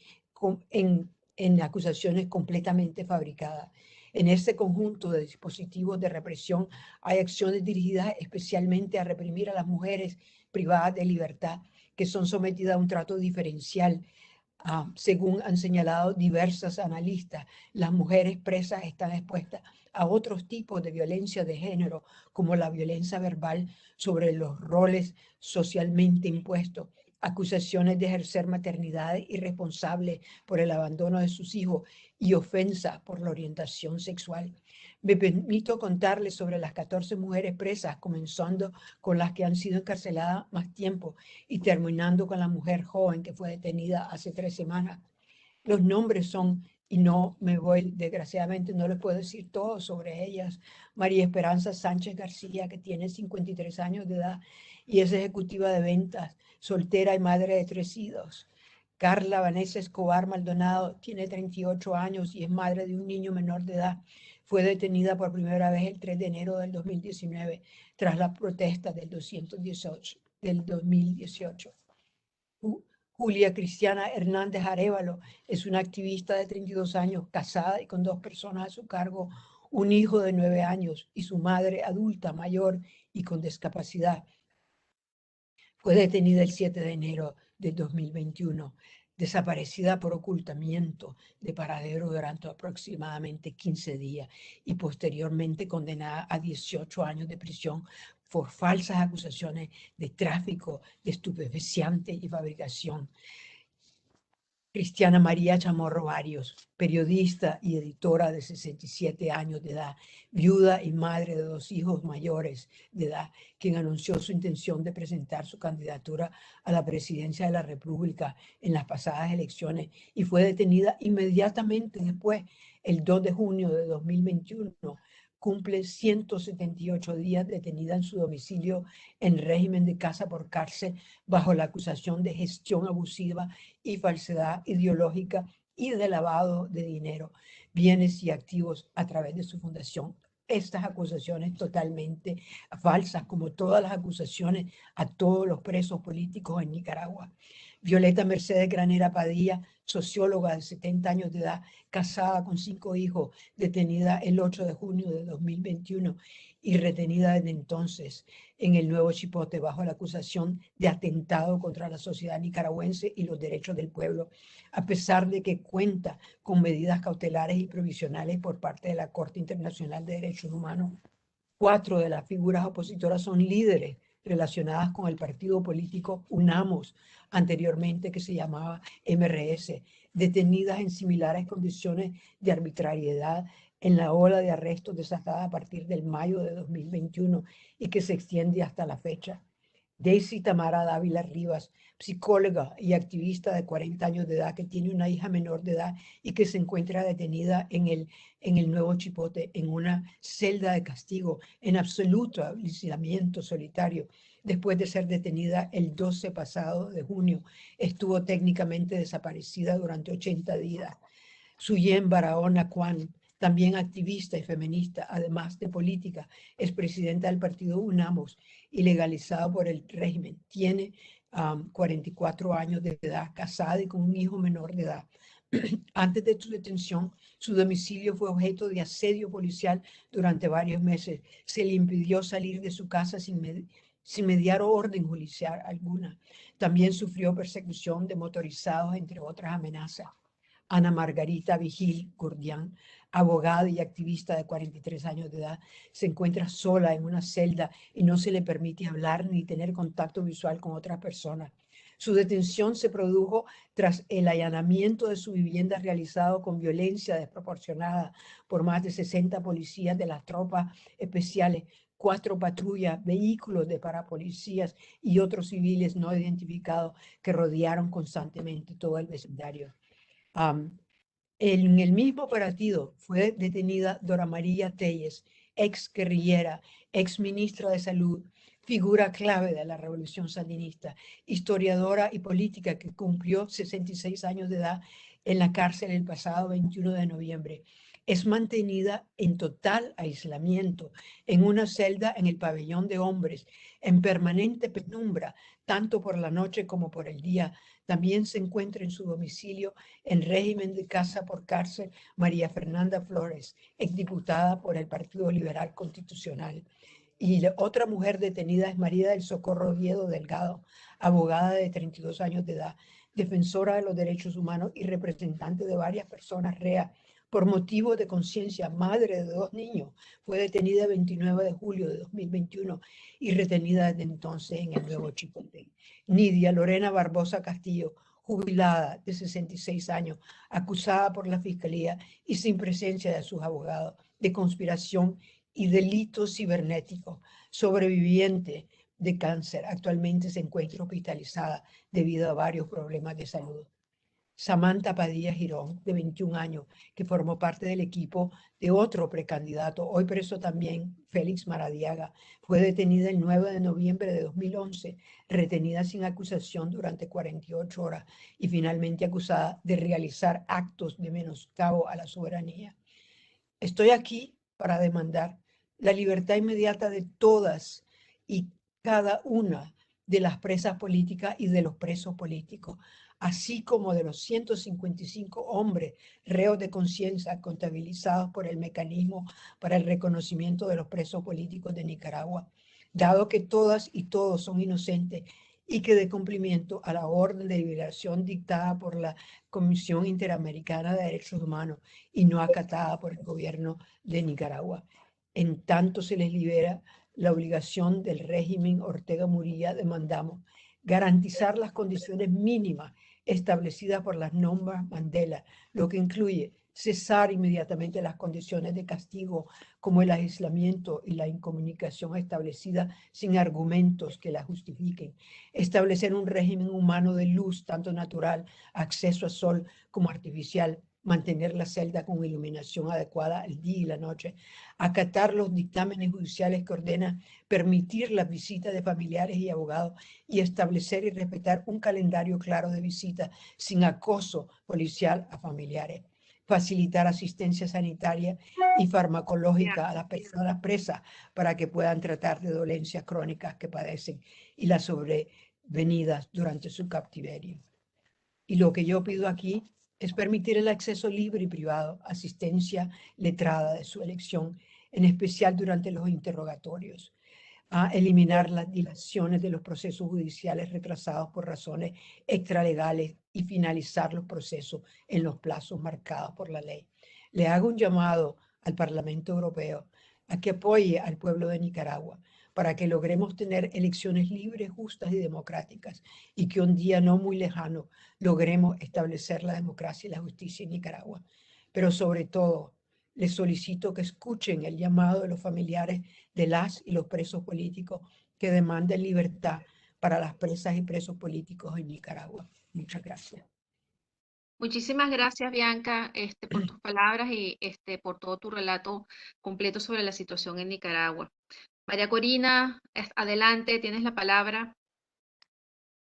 acusaciones completamente fabricadas. En este conjunto de dispositivos de represión hay acciones dirigidas especialmente a reprimir a las mujeres privadas de libertad, que son sometidas a un trato diferencial. Según han señalado diversas analistas, las mujeres presas están expuestas a otros tipos de violencia de género, como la violencia verbal sobre los roles socialmente impuestos, acusaciones de ejercer maternidad irresponsable por el abandono de sus hijos y ofensa por la orientación sexual. Me permito contarles sobre las 14 mujeres presas, comenzando con las que han sido encarceladas más tiempo y terminando con la mujer joven que fue detenida hace 3 semanas. Los nombres son, y no me voy, desgraciadamente no les puedo decir todo sobre ellas. María Esperanza Sánchez García, que tiene 53 años de edad y es ejecutiva de ventas, soltera y madre de 3 hijos. Carla Vanessa Escobar Maldonado tiene 38 años y es madre de un niño menor de edad. Fue detenida por primera vez el 3 de enero del 2019 tras la protesta del 2018. Julia Cristiana Hernández Arévalo es una activista de 32 años, casada y con 2 personas a su cargo, un hijo de 9 años y su madre adulta, mayor y con discapacidad. Fue detenida el 7 de enero del 2021, desaparecida por ocultamiento de paradero durante aproximadamente 15 días y posteriormente condenada a 18 años de prisión por falsas acusaciones de tráfico de estupefacientes y fabricación. Cristiana María Chamorro Barrios, periodista y editora de 67 años de edad, viuda y madre de 2 hijos mayores de edad, quien anunció su intención de presentar su candidatura a la presidencia de la República en las pasadas elecciones y fue detenida inmediatamente después, el 2 de junio de 2021. Cumple 178 días detenida en su domicilio en régimen de casa por cárcel bajo la acusación de gestión abusiva y falsedad ideológica y de lavado de dinero, bienes y activos a través de su fundación. Estas acusaciones totalmente falsas, como todas las acusaciones a todos los presos políticos en Nicaragua. Violeta Mercedes Granera Padilla, socióloga de 70 años de edad, casada con 5 hijos, detenida el 8 de junio de 2021 y retenida desde entonces en el Nuevo Chipote bajo la acusación de atentado contra la sociedad nicaragüense y los derechos del pueblo, a pesar de que cuenta con medidas cautelares y provisionales por parte de la Corte Internacional de Derechos Humanos. 4 de las figuras opositoras son líderes relacionadas con el partido político UNAMOS, anteriormente que se llamaba MRS, detenidas en similares condiciones de arbitrariedad en la ola de arrestos desatada a partir del mayo de 2021 y que se extiende hasta la fecha. Daisy Tamara Dávila Rivas, psicóloga y activista de 40 años de edad que tiene una hija menor de edad y que se encuentra detenida en el Nuevo Chipote en una celda de castigo en absoluto aislamiento solitario. Después de ser detenida el 12 pasado de junio, estuvo técnicamente desaparecida durante 80 días. Suyen Barahona Kwan, también activista y feminista, además de política, es presidenta del partido UNAMOS y legalizado por el régimen. Tiene 44 años de edad, casada y con un hijo menor de edad. Antes de su detención, su domicilio fue objeto de asedio policial durante varios meses. Se le impidió salir de su casa sin mediar orden judicial alguna. También sufrió persecución de motorizados, entre otras amenazas. Ana Margarita Vigil Gurdián, abogada y activista de 43 años de edad, se encuentra sola en una celda y no se le permite hablar ni tener contacto visual con otras personas. Su detención se produjo tras el allanamiento de su vivienda realizado con violencia desproporcionada por más de 60 policías de las tropas especiales, 4 patrullas, vehículos de parapolicías y otros civiles no identificados que rodearon constantemente todo el vecindario. En el mismo operativo fue detenida Dora María Telles, ex guerrillera, ex ministra de Salud, figura clave de la revolución sandinista, historiadora y política que cumplió 66 años de edad en la cárcel el pasado 21 de noviembre. es mantenida en total aislamiento, en una celda en el pabellón de hombres, en permanente penumbra, tanto por la noche como por el día. También se encuentra en su domicilio, en régimen de casa por cárcel, María Fernanda Flores, exdiputada por el Partido Liberal Constitucional. Y la otra mujer detenida es María del Socorro Oviedo Delgado, abogada de 32 años de edad, defensora de los derechos humanos y representante de varias personas reas por motivos de conciencia, madre de 2 niños. Fue detenida el 29 de julio de 2021 y retenida desde entonces en el Nuevo Chipote. Nidia Lorena Barbosa Castillo, jubilada de 66 años, acusada por la Fiscalía y sin presencia de sus abogados de conspiración y delitos cibernéticos, sobreviviente de cáncer. Actualmente se encuentra hospitalizada debido a varios problemas de salud. Samantha Padilla Girón, de 21 años, que formó parte del equipo de otro precandidato, hoy preso también, Félix Maradiaga, fue detenida el 9 de noviembre de 2011, retenida sin acusación durante 48 horas y finalmente acusada de realizar actos de menoscabo a la soberanía. Estoy aquí para demandar la libertad inmediata de todas y cada una de las presas políticas y de los presos políticos, así como de los 155 hombres reos de conciencia contabilizados por el mecanismo para el reconocimiento de los presos políticos de Nicaragua, dado que todas y todos son inocentes y que de cumplimiento a la orden de liberación dictada por la Comisión Interamericana de Derechos Humanos y no acatada por el gobierno de Nicaragua. En tanto se les libera la obligación del régimen Ortega Murillo, demandamos garantizar las condiciones mínimas establecidas por las normas Mandela, lo que incluye cesar inmediatamente las condiciones de castigo como el aislamiento y la incomunicación establecida sin argumentos que la justifiquen, establecer un régimen humano de luz, tanto natural, acceso a sol como artificial, mantener la celda con iluminación adecuada el día y la noche, acatar los dictámenes judiciales que ordenan permitir las visitas de familiares y abogados y establecer y respetar un calendario claro de visitas sin acoso policial a familiares, facilitar asistencia sanitaria y farmacológica a las personas presas para que puedan tratar de dolencias crónicas que padecen y las sobrevenidas durante su cautiverio. Y lo que yo pido aquí es permitir el acceso libre y privado, asistencia letrada de su elección, en especial durante los interrogatorios, a eliminar las dilaciones de los procesos judiciales retrasados por razones extralegales y finalizar los procesos en los plazos marcados por la ley. Le hago un llamado al Parlamento Europeo a que apoye al pueblo de Nicaragua para que logremos tener elecciones libres, justas y democráticas y que un día no muy lejano logremos establecer la democracia y la justicia en Nicaragua. Pero sobre todo, les solicito que escuchen el llamado de los familiares de las y los presos políticos que demandan libertad para las presas y presos políticos en Nicaragua. Muchas gracias. Muchísimas gracias, Bianca, por tus palabras y por todo tu relato completo sobre la situación en Nicaragua. María Corina, adelante, tienes la palabra.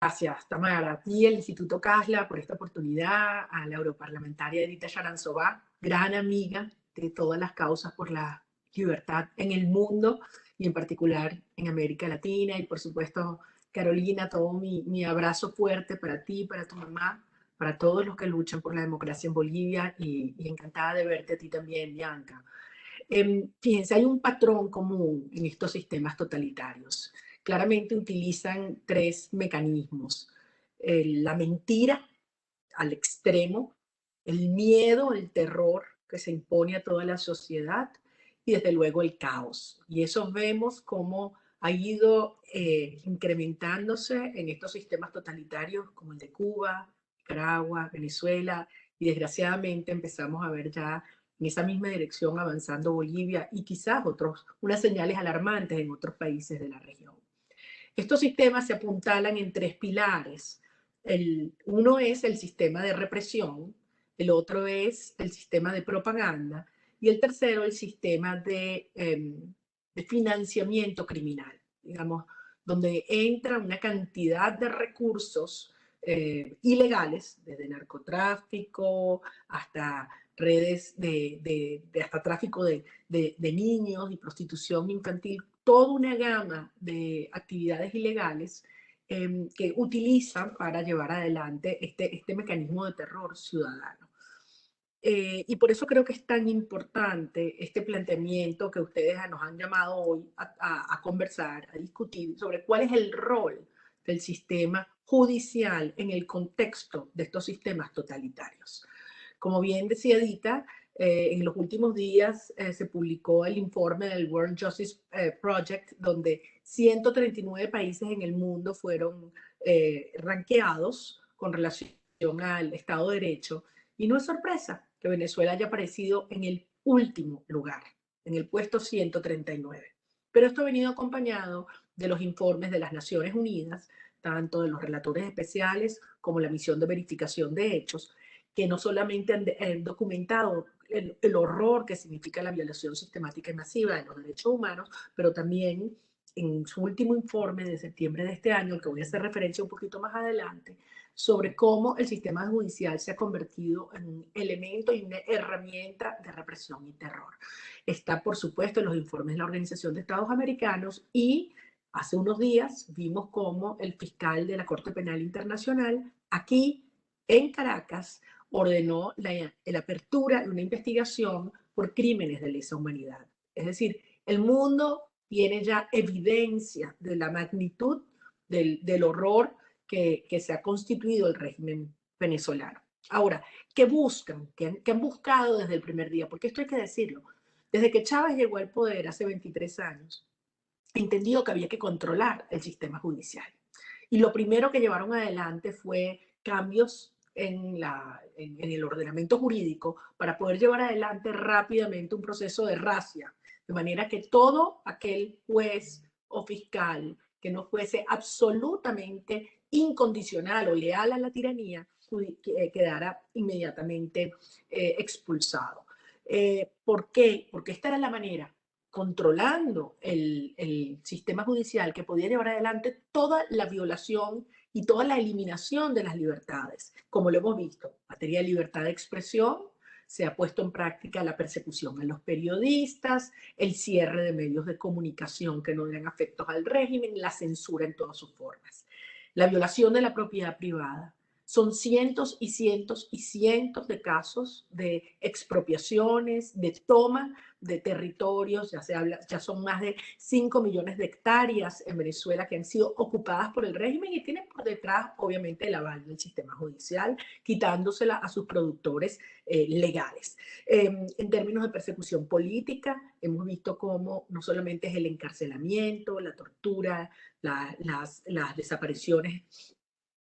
Gracias, Tamara, a ti, el Instituto Casla, por esta oportunidad, a la europarlamentaria Edita Sharanzová, gran amiga de todas las causas por la libertad en el mundo y en particular en América Latina, y por supuesto, Carolina, todo mi abrazo fuerte para ti, para tu mamá, para todos los que luchan por la democracia en Bolivia, y encantada de verte a ti también, Bianca. Fíjense, hay un patrón común en estos sistemas totalitarios. Claramente utilizan 3 mecanismos: la mentira al extremo, el miedo, el terror que se impone a toda la sociedad y desde luego el caos. Y eso vemos cómo ha ido incrementándose en estos sistemas totalitarios como el de Cuba, Nicaragua, Venezuela, y desgraciadamente empezamos a ver ya en esa misma dirección avanzando Bolivia y quizás unas señales alarmantes en otros países de la región. Estos sistemas se apuntalan en 3 pilares. Uno es el sistema de represión, el otro es el sistema de propaganda y el tercero el sistema de financiamiento criminal, digamos, donde entra una cantidad de recursos ilegales, desde narcotráfico hasta redes de hasta tráfico de niños y prostitución infantil, toda una gama de actividades ilegales que utilizan para llevar adelante este mecanismo de terror ciudadano. Y por eso creo que es tan importante este planteamiento que ustedes nos han llamado hoy a conversar, a discutir sobre cuál es el rol del sistema judicial en el contexto de estos sistemas totalitarios. Como bien decía Dita, en los últimos días se publicó el informe del World Justice Project, donde 139 países en el mundo fueron ranqueados con relación al Estado de Derecho. Y no es sorpresa que Venezuela haya aparecido en el último lugar, en el puesto 139. Pero esto ha venido acompañado de los informes de las Naciones Unidas, tanto de los relatores especiales como la misión de verificación de hechos, que no solamente han documentado el horror que significa la violación sistemática y masiva de los derechos humanos, pero también en su último informe de septiembre de este año, al que voy a hacer referencia un poquito más adelante, sobre cómo el sistema judicial se ha convertido en un elemento y una herramienta de represión y terror. Está, por supuesto, en los informes de la Organización de Estados Americanos, y hace unos días vimos cómo el fiscal de la Corte Penal Internacional, aquí en Caracas, ordenó la apertura de una investigación por crímenes de lesa humanidad. Es decir, el mundo tiene ya evidencia de la magnitud del horror que se ha constituido el régimen venezolano. Ahora, ¿qué buscan? ¿Qué han buscado desde el primer día? Porque esto hay que decirlo. Desde que Chávez llegó al poder hace 23 años, entendió que había que controlar el sistema judicial. Y lo primero que llevaron adelante fue cambios en el ordenamiento jurídico para poder llevar adelante rápidamente un proceso de razzia, de manera que todo aquel juez o fiscal que no fuese absolutamente incondicional o leal a la tiranía quedara inmediatamente expulsado. ¿Por qué? Porque esta era la manera, controlando el sistema judicial, que podía llevar adelante toda la violación y toda la eliminación de las libertades. Como lo hemos visto, en materia de libertad de expresión, se ha puesto en práctica la persecución a los periodistas, el cierre de medios de comunicación que no eran afectos al régimen, la censura en todas sus formas. La violación de la propiedad privada. Son cientos y cientos y cientos de casos de expropiaciones, de toma de territorios, ya son más de 5 millones de hectáreas en Venezuela que han sido ocupadas por el régimen y tienen por detrás, obviamente, el aval del sistema judicial, quitándosela a sus productores legales. En términos de persecución política, hemos visto cómo no solamente es el encarcelamiento, la tortura, las desapariciones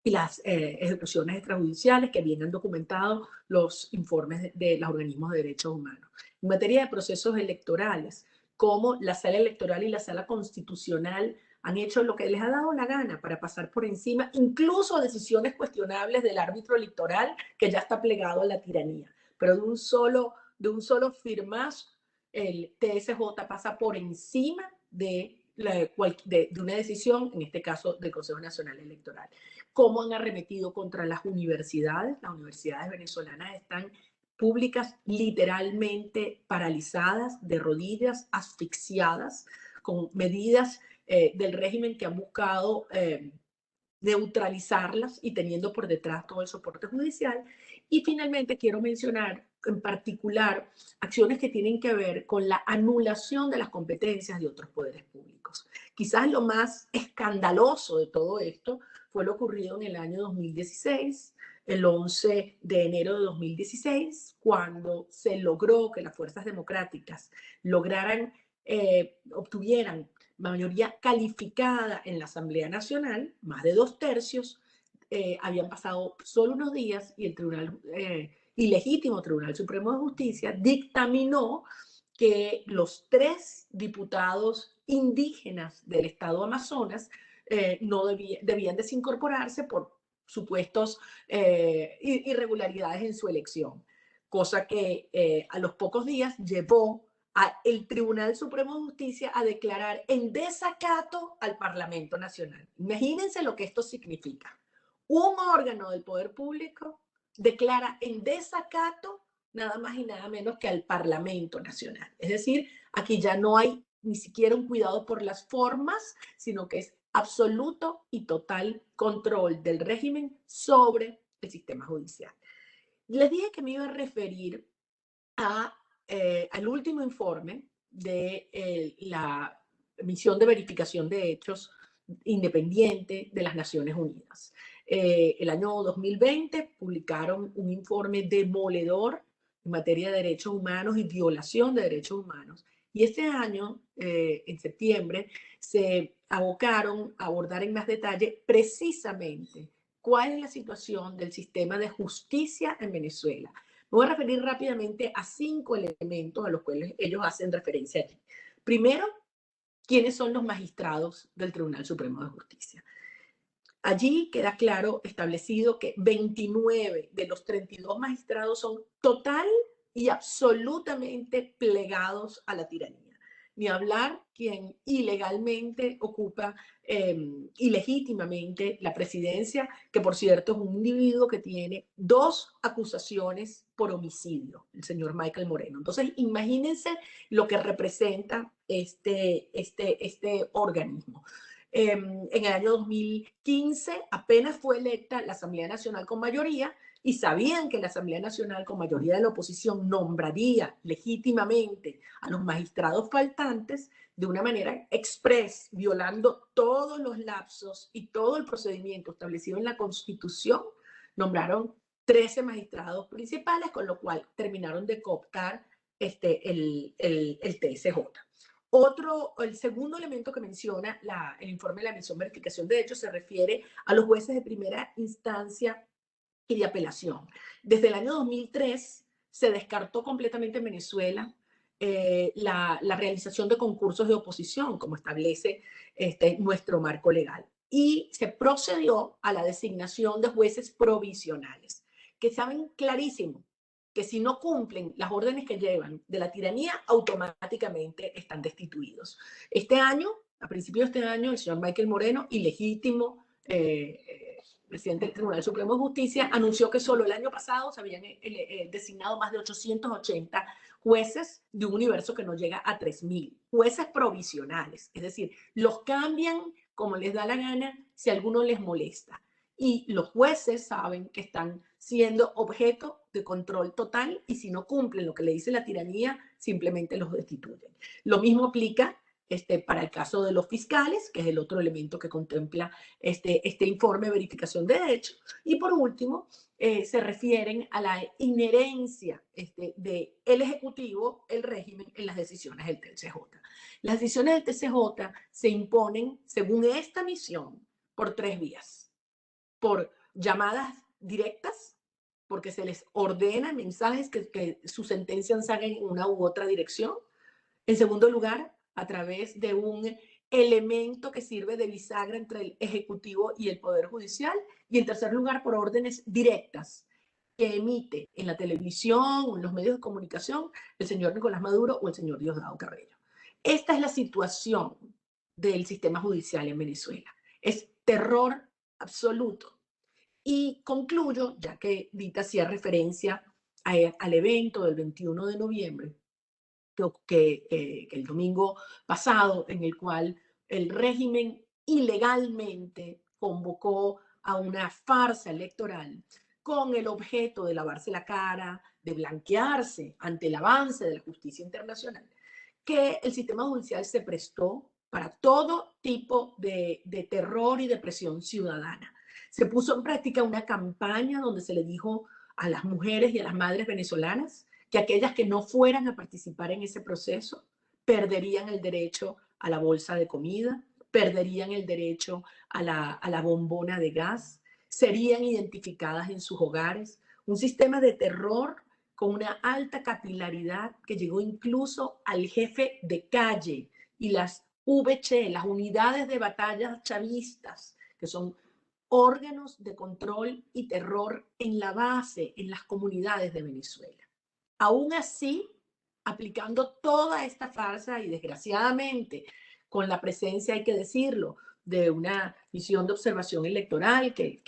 y las ejecuciones extrajudiciales que bien han documentado los informes de los organismos de derechos humanos. En materia de procesos electorales, como la sala electoral y la sala constitucional han hecho lo que les ha dado la gana para pasar por encima incluso decisiones cuestionables del árbitro electoral que ya está plegado a la tiranía. Pero de un solo firmazo, el TSJ pasa por encima de una decisión, en este caso del Consejo Nacional Electoral. ¿Cómo han arremetido contra las universidades? Las universidades venezolanas están públicas literalmente paralizadas, de rodillas, asfixiadas, con medidas del régimen que han buscado neutralizarlas y teniendo por detrás todo el soporte judicial. Y finalmente quiero mencionar en particular acciones que tienen que ver con la anulación de las competencias de otros poderes públicos. Quizás lo más escandaloso de todo esto fue lo ocurrido en el año 2016, el 11 de enero de 2016, cuando se logró que las fuerzas democráticas obtuvieran mayoría calificada en la Asamblea Nacional, más de 2/3, habían pasado solo unos días y el ilegítimo Tribunal Supremo de Justicia dictaminó que los 3 diputados indígenas del estado Amazonas no debían desincorporarse por supuestos irregularidades en su elección, cosa que a los pocos días llevó el Tribunal Supremo de Justicia a declarar en desacato al Parlamento Nacional. Imagínense lo que esto significa. Un órgano del poder público declara en desacato nada más y nada menos que al Parlamento Nacional. Es decir, aquí ya no hay ni siquiera un cuidado por las formas, sino que es absoluto y total control del régimen sobre el sistema judicial. Les dije que me iba a referir al último informe de la misión de verificación de hechos independiente de las Naciones Unidas. El año 2020 publicaron un informe demoledor en materia de derechos humanos y violación de derechos humanos. Y este año, en septiembre, se abocaron a abordar en más detalle precisamente cuál es la situación del sistema de justicia en Venezuela. Me voy a referir rápidamente a 5 elementos a los cuales ellos hacen referencia allí. Primero, ¿quiénes son los magistrados del Tribunal Supremo de Justicia? Allí queda claro establecido que 29 de los 32 magistrados son total y absolutamente plegados a la tiranía. Ni hablar quien ilegalmente ocupa ilegítimamente la presidencia, que por cierto es un individuo que tiene 2 acusaciones por homicidio, el señor Michael Moreno. Entonces, imagínense lo que representa este organismo. En el año 2015 apenas fue electa la Asamblea Nacional con mayoría y sabían que la Asamblea Nacional con mayoría de la oposición nombraría legítimamente a los magistrados faltantes de una manera express, violando todos los lapsos y todo el procedimiento establecido en la Constitución. Nombraron 13 magistrados principales, con lo cual terminaron de cooptar el TSJ. El segundo elemento que menciona el informe de la misión de verificación de hechos se refiere a los jueces de primera instancia y de apelación. Desde el año 2003 se descartó completamente en Venezuela la realización de concursos de oposición, como establece nuestro marco legal. Y se procedió a la designación de jueces provisionales, que saben clarísimo que si no cumplen las órdenes que llevan de la tiranía, automáticamente están destituidos. Este año, a principios de este año, el señor Michael Moreno, ilegítimo presidente del Tribunal Supremo de Justicia, anunció que solo el año pasado se habían designado más de 880 jueces de un universo que no llega a 3.000. Jueces provisionales, es decir, los cambian como les da la gana si a alguno les molesta. Y los jueces saben que están siendo objeto de control total y si no cumplen lo que le dice la tiranía, simplemente los destituyen. Lo mismo aplica para el caso de los fiscales, que es el otro elemento que contempla este informe de verificación de hechos. Y por último, se refieren a la inherencia del Ejecutivo, el régimen, en las decisiones del TSJ. Las decisiones del TSJ se imponen, según esta misión, por 3 vías. Por llamadas directas, porque se les ordena mensajes que su sentencia salga en una u otra dirección. En segundo lugar, a través de un elemento que sirve de bisagra entre el Ejecutivo y el Poder Judicial. Y en tercer lugar, por órdenes directas que emite en la televisión o en los medios de comunicación el señor Nicolás Maduro o el señor Diosdado Cabello. Esta es la situación del sistema judicial en Venezuela. Es terror absoluto. Y concluyo, ya que Dita hacía referencia al evento del 21 de noviembre, que el domingo pasado, en el cual el régimen ilegalmente convocó a una farsa electoral con el objeto de lavarse la cara, de blanquearse ante el avance de la justicia internacional, que el sistema judicial se prestó para todo tipo de terror y de presión ciudadana. Se puso en práctica una campaña donde se le dijo a las mujeres y a las madres venezolanas que aquellas que no fueran a participar en ese proceso perderían el derecho a la bolsa de comida, perderían el derecho a la bombona de gas, serían identificadas en sus hogares. Un sistema de terror con una alta capilaridad que llegó incluso al jefe de calle y las VC, las unidades de batalla chavistas, que son órganos de control y terror en la base, en las comunidades de Venezuela. Aún así, aplicando toda esta farsa y desgraciadamente con la presencia, hay que decirlo, de una misión de observación electoral que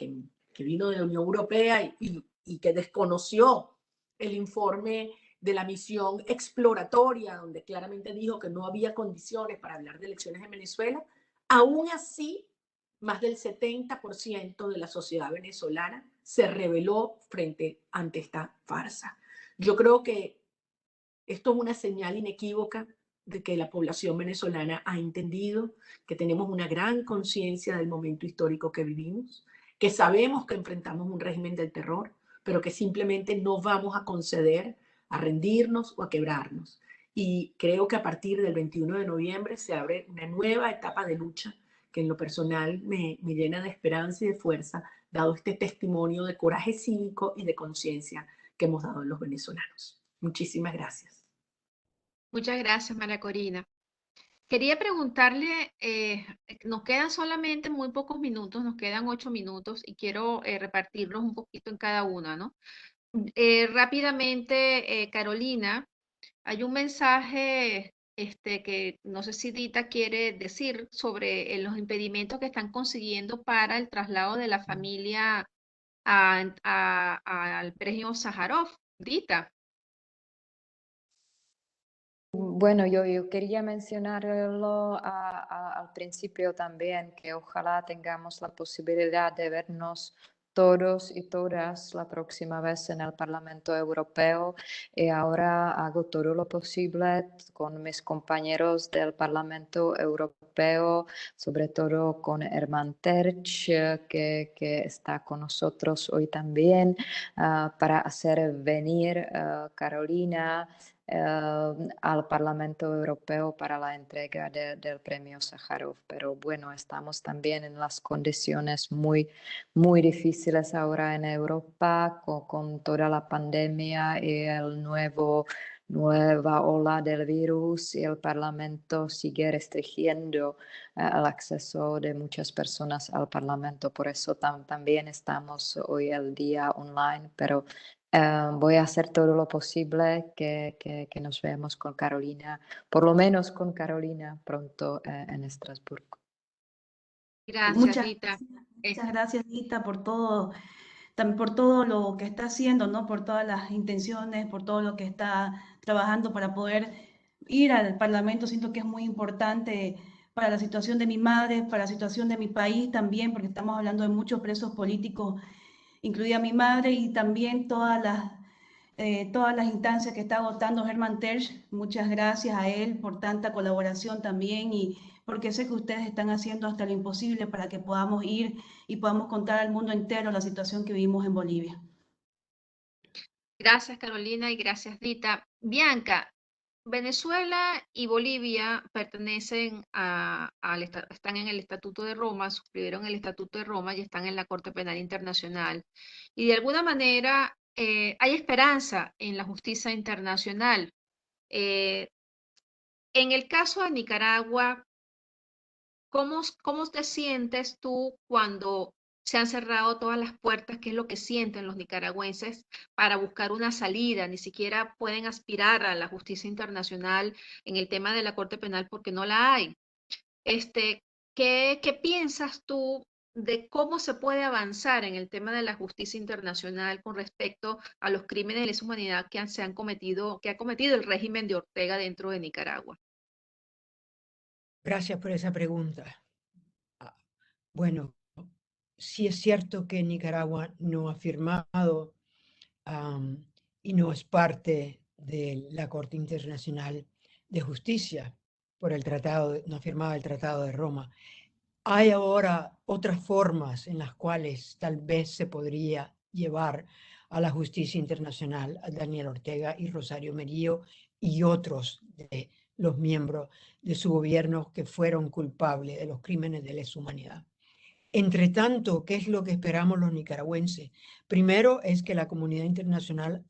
vino de la Unión Europea y que desconoció el informe de la misión exploratoria, donde claramente dijo que no había condiciones para hablar de elecciones en Venezuela, aún así, más del 70% de la sociedad venezolana se rebeló ante esta farsa. Yo creo que esto es una señal inequívoca de que la población venezolana ha entendido que tenemos una gran conciencia del momento histórico que vivimos, que sabemos que enfrentamos un régimen del terror, pero que simplemente no vamos a conceder a rendirnos o a quebrarnos. Y creo que a partir del 21 de noviembre se abre una nueva etapa de lucha que en lo personal me llena de esperanza y de fuerza, dado este testimonio de coraje cívico y de conciencia que hemos dado los venezolanos. Muchísimas gracias. Muchas gracias, María Corina. Quería preguntarle, nos quedan solamente muy pocos minutos, nos quedan 8 minutos y quiero repartirlos un poquito en cada una, ¿no? Rápidamente, Carolina, hay un mensaje que no sé si Dita quiere decir sobre los impedimentos que están consiguiendo para el traslado de la familia al premio Sájarov. Dita. Bueno, yo quería mencionarlo al principio también, que ojalá tengamos la posibilidad de vernos todos y todas la próxima vez en el Parlamento Europeo. Y ahora hago todo lo posible con mis compañeros del Parlamento Europeo, sobre todo con Herman Terch, que está con nosotros hoy también, para hacer venir Carolina al Parlamento Europeo para la entrega del premio Sájarov. Pero bueno, estamos también en las condiciones muy difíciles ahora en Europa con toda la pandemia y el nueva ola del virus, y el Parlamento sigue restringiendo el acceso de muchas personas al Parlamento. Por eso también estamos hoy el día online, pero voy a hacer todo lo posible que nos veamos con Carolina, por lo menos con Carolina pronto en Estrasburgo. Gracias, Dita. Muchas gracias, Dita, por todo lo que está haciendo, ¿no? Por todas las intenciones, por todo lo que está trabajando para poder ir al Parlamento. Siento que es muy importante para la situación de mi madre, para la situación de mi país también, porque estamos hablando de muchos presos políticos, incluida mi madre, y también todas las instancias que está agotando Herman Terch. Muchas gracias a él por tanta colaboración también, y porque sé que ustedes están haciendo hasta lo imposible para que podamos ir y podamos contar al mundo entero la situación que vivimos en Bolivia. Gracias, Carolina, y gracias, Dita. Bianca, Venezuela y Bolivia pertenecen están en el Estatuto de Roma, suscribieron el Estatuto de Roma y están en la Corte Penal Internacional. Y de alguna manera hay esperanza en la justicia internacional. En el caso de Nicaragua, ¿cómo te sientes tú cuando se han cerrado todas las puertas? ¿Qué es lo que sienten los nicaragüenses para buscar una salida? Ni siquiera pueden aspirar a la justicia internacional en el tema de la Corte Penal porque no la hay. ¿Qué piensas tú de cómo se puede avanzar en el tema de la justicia internacional con respecto a los crímenes de lesa humanidad que ha cometido el régimen de Ortega dentro de Nicaragua? Gracias por esa pregunta. Bueno, sí es cierto que Nicaragua no ha firmado y no es parte de la Corte Internacional de Justicia por el tratado, no ha firmado el Tratado de Roma. Hay ahora otras formas en las cuales tal vez se podría llevar a la justicia internacional a Daniel Ortega y Rosario Murillo y otros de los miembros de su gobierno que fueron culpables de los crímenes de lesa humanidad. Entre tanto, ¿qué es lo que esperamos los nicaragüenses? Primero es que la comunidad internacional,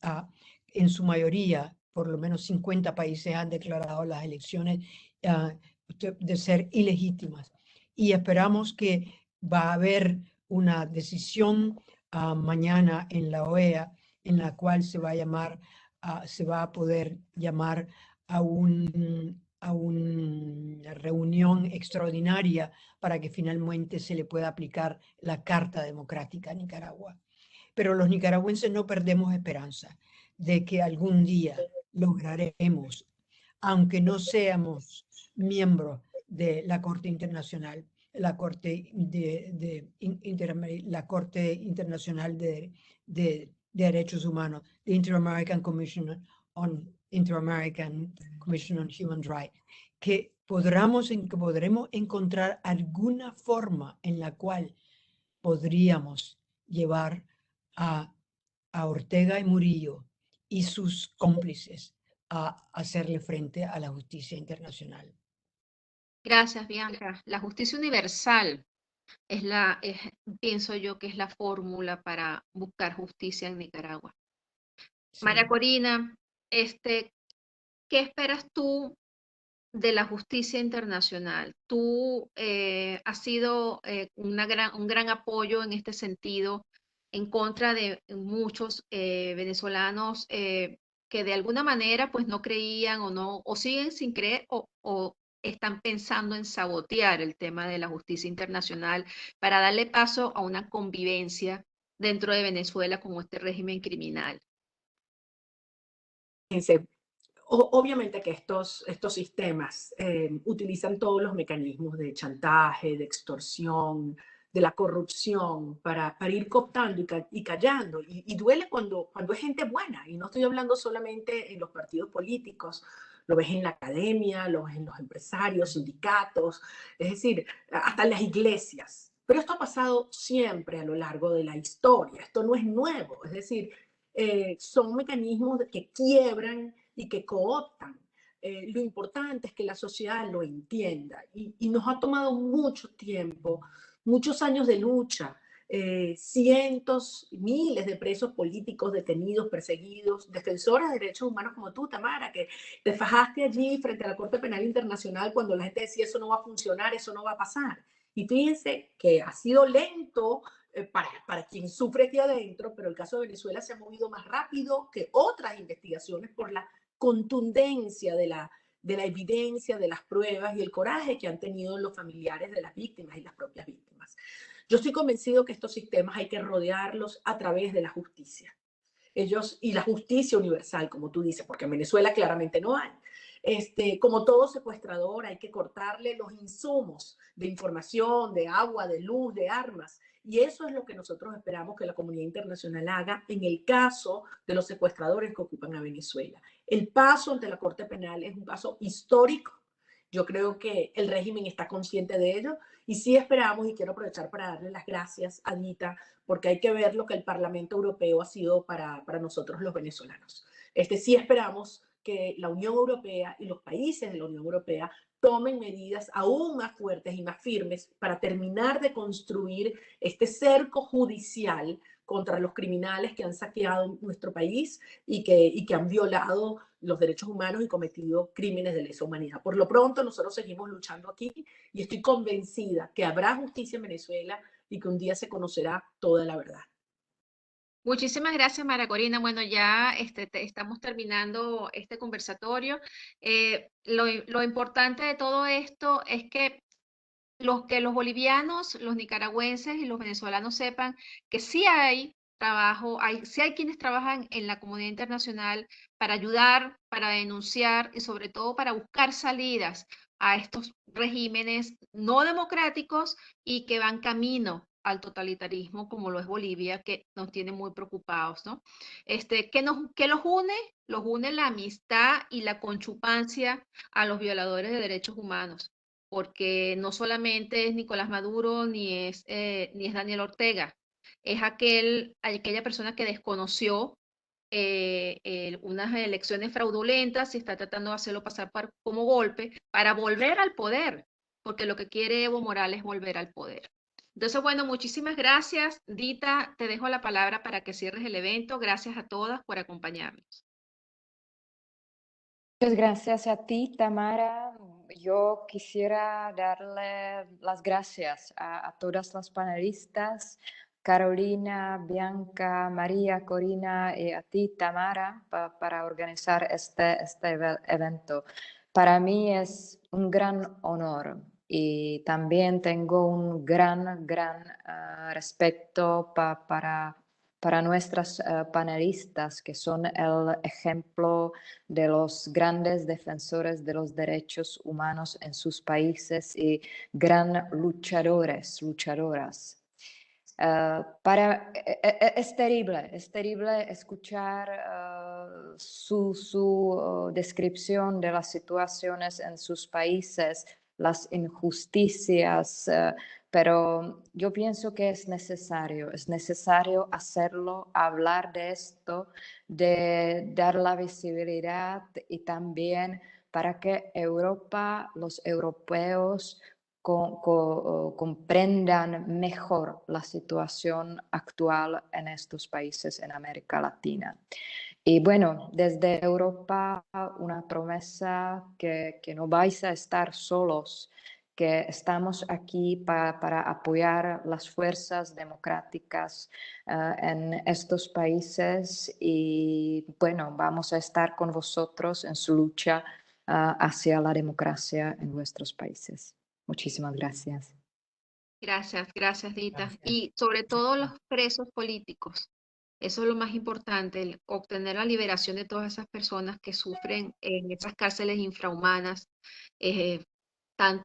en su mayoría, por lo menos 50 países han declarado las elecciones de ser ilegítimas. Y esperamos que va a haber una decisión mañana en la OEA en la cual se va a poder llamar a una reunión extraordinaria para que finalmente se le pueda aplicar la Carta Democrática a Nicaragua. Pero los nicaragüenses no perdemos esperanza. de que algún día lograremos, aunque no seamos miembros de la Corte Internacional, la Corte, la Corte Internacional de Derechos Humanos, the Inter-American Commission on Human Rights, que podremos encontrar alguna forma en la cual podríamos llevar a Ortega y Murillo y sus cómplices a hacerle frente a la justicia internacional. Gracias, Bianca. La justicia universal pienso yo que es la fórmula para buscar justicia en Nicaragua. Sí. María Corina, ¿qué esperas tú de la justicia internacional? Tú has sido un gran apoyo en este sentido en contra de muchos venezolanos que de alguna manera pues no creían o siguen sin creer o están pensando en sabotear el tema de la justicia internacional para darle paso a una convivencia dentro de Venezuela con este régimen criminal. Obviamente que estos sistemas utilizan todos los mecanismos de chantaje, de extorsión, de la corrupción para ir cooptando y callando. Y duele cuando es gente buena. Y no estoy hablando solamente en los partidos políticos, lo ves en la academia, lo ves en los empresarios, sindicatos, es decir, hasta en las iglesias. Pero esto ha pasado siempre a lo largo de la historia. Esto no es nuevo. Es decir, son mecanismos que quiebran y que cooptan. Lo importante es que la sociedad lo entienda y nos ha tomado mucho tiempo, muchos años de lucha, cientos, miles de presos políticos detenidos, perseguidos, defensoras de derechos humanos como tú, Tamara, que te fajaste allí frente a la Corte Penal Internacional cuando la gente decía eso no va a funcionar, eso no va a pasar. Y fíjense que ha sido lento para quien sufre aquí adentro, pero el caso de Venezuela se ha movido más rápido que otras investigaciones por la contundencia de la evidencia, de las pruebas y el coraje que han tenido los familiares de las víctimas y las propias víctimas. Yo estoy convencido que estos sistemas hay que rodearlos a través de la justicia. Y la justicia universal, como tú dices, porque en Venezuela claramente no hay. Como todo secuestrador, hay que cortarle los insumos de información, de agua, de luz, de armas. Y eso es lo que nosotros esperamos que la comunidad internacional haga en el caso de los secuestradores que ocupan a Venezuela. El paso ante la Corte Penal es un paso histórico. Yo creo que el régimen está consciente de ello y sí esperamos, y quiero aprovechar para darle las gracias a Dita, porque hay que ver lo que el Parlamento Europeo ha sido para nosotros los venezolanos. Sí esperamos que la Unión Europea y los países de la Unión Europea tomen medidas aún más fuertes y más firmes para terminar de construir este cerco judicial contra los criminales que han saqueado nuestro país y que han violado los derechos humanos y cometido crímenes de lesa humanidad. Por lo pronto, nosotros seguimos luchando aquí y estoy convencida que habrá justicia en Venezuela y que un día se conocerá toda la verdad. Muchísimas gracias, María Corina. Bueno, ya estamos terminando este conversatorio. Lo importante de todo esto es que los bolivianos, los nicaragüenses y los venezolanos sepan que sí hay trabajo, sí hay quienes trabajan en la comunidad internacional para ayudar, para denunciar y sobre todo para buscar salidas a estos regímenes no democráticos y que van camino al totalitarismo como lo es Bolivia, que nos tiene muy preocupados, ¿no? ¿Qué los une? Los une la amistad y la conchupancia a los violadores de derechos humanos, porque no solamente es Nicolás Maduro ni es Daniel Ortega, es aquella persona que desconoció unas elecciones fraudulentas y está tratando de hacerlo pasar como golpe para volver al poder, porque lo que quiere Evo Morales es volver al poder. Entonces, bueno, muchísimas gracias. Dita, te dejo la palabra para que cierres el evento. Gracias a todas por acompañarnos. Muchas gracias a ti, Tamara. Yo quisiera darle las gracias a todas las panelistas, Carolina, Bianca, María, Corina y a ti, Tamara, para organizar este evento. Para mí es un gran honor y también tengo un gran respeto para para nuestras panelistas, que son el ejemplo de los grandes defensores de los derechos humanos en sus países y gran luchadoras. Es terrible escuchar su descripción de las situaciones en sus países, las injusticias, pero yo pienso que es necesario hacerlo, hablar de esto, de dar la visibilidad y también para que Europa, los europeos, comprendan mejor la situación actual en estos países en América Latina. Y bueno, desde Europa una promesa que no vais a estar solos, que estamos aquí para apoyar las fuerzas democráticas en estos países y bueno, vamos a estar con vosotros en su lucha hacia la democracia en vuestros países. Muchísimas gracias. Gracias, Dita. Gracias. Y sobre todo los presos políticos. Eso es lo más importante, el obtener la liberación de todas esas personas que sufren en esas cárceles infrahumanas,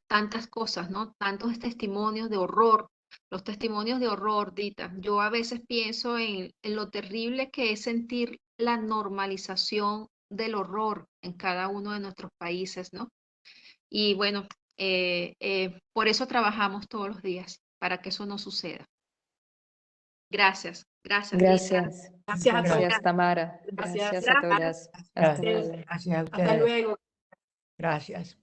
tantas cosas, ¿no? Tantos testimonios de horror. Los testimonios de horror, Dita. Yo a veces pienso en lo terrible que es sentir la normalización del horror en cada uno de nuestros países, ¿no? Y bueno, por eso trabajamos todos los días, para que eso no suceda. Gracias, Dita. Gracias. Gracias a todos. Gracias, Tamara. Gracias. Gracias a todas. Hasta Gracias. luego. Gracias a Hasta ustedes. luego. Gracias.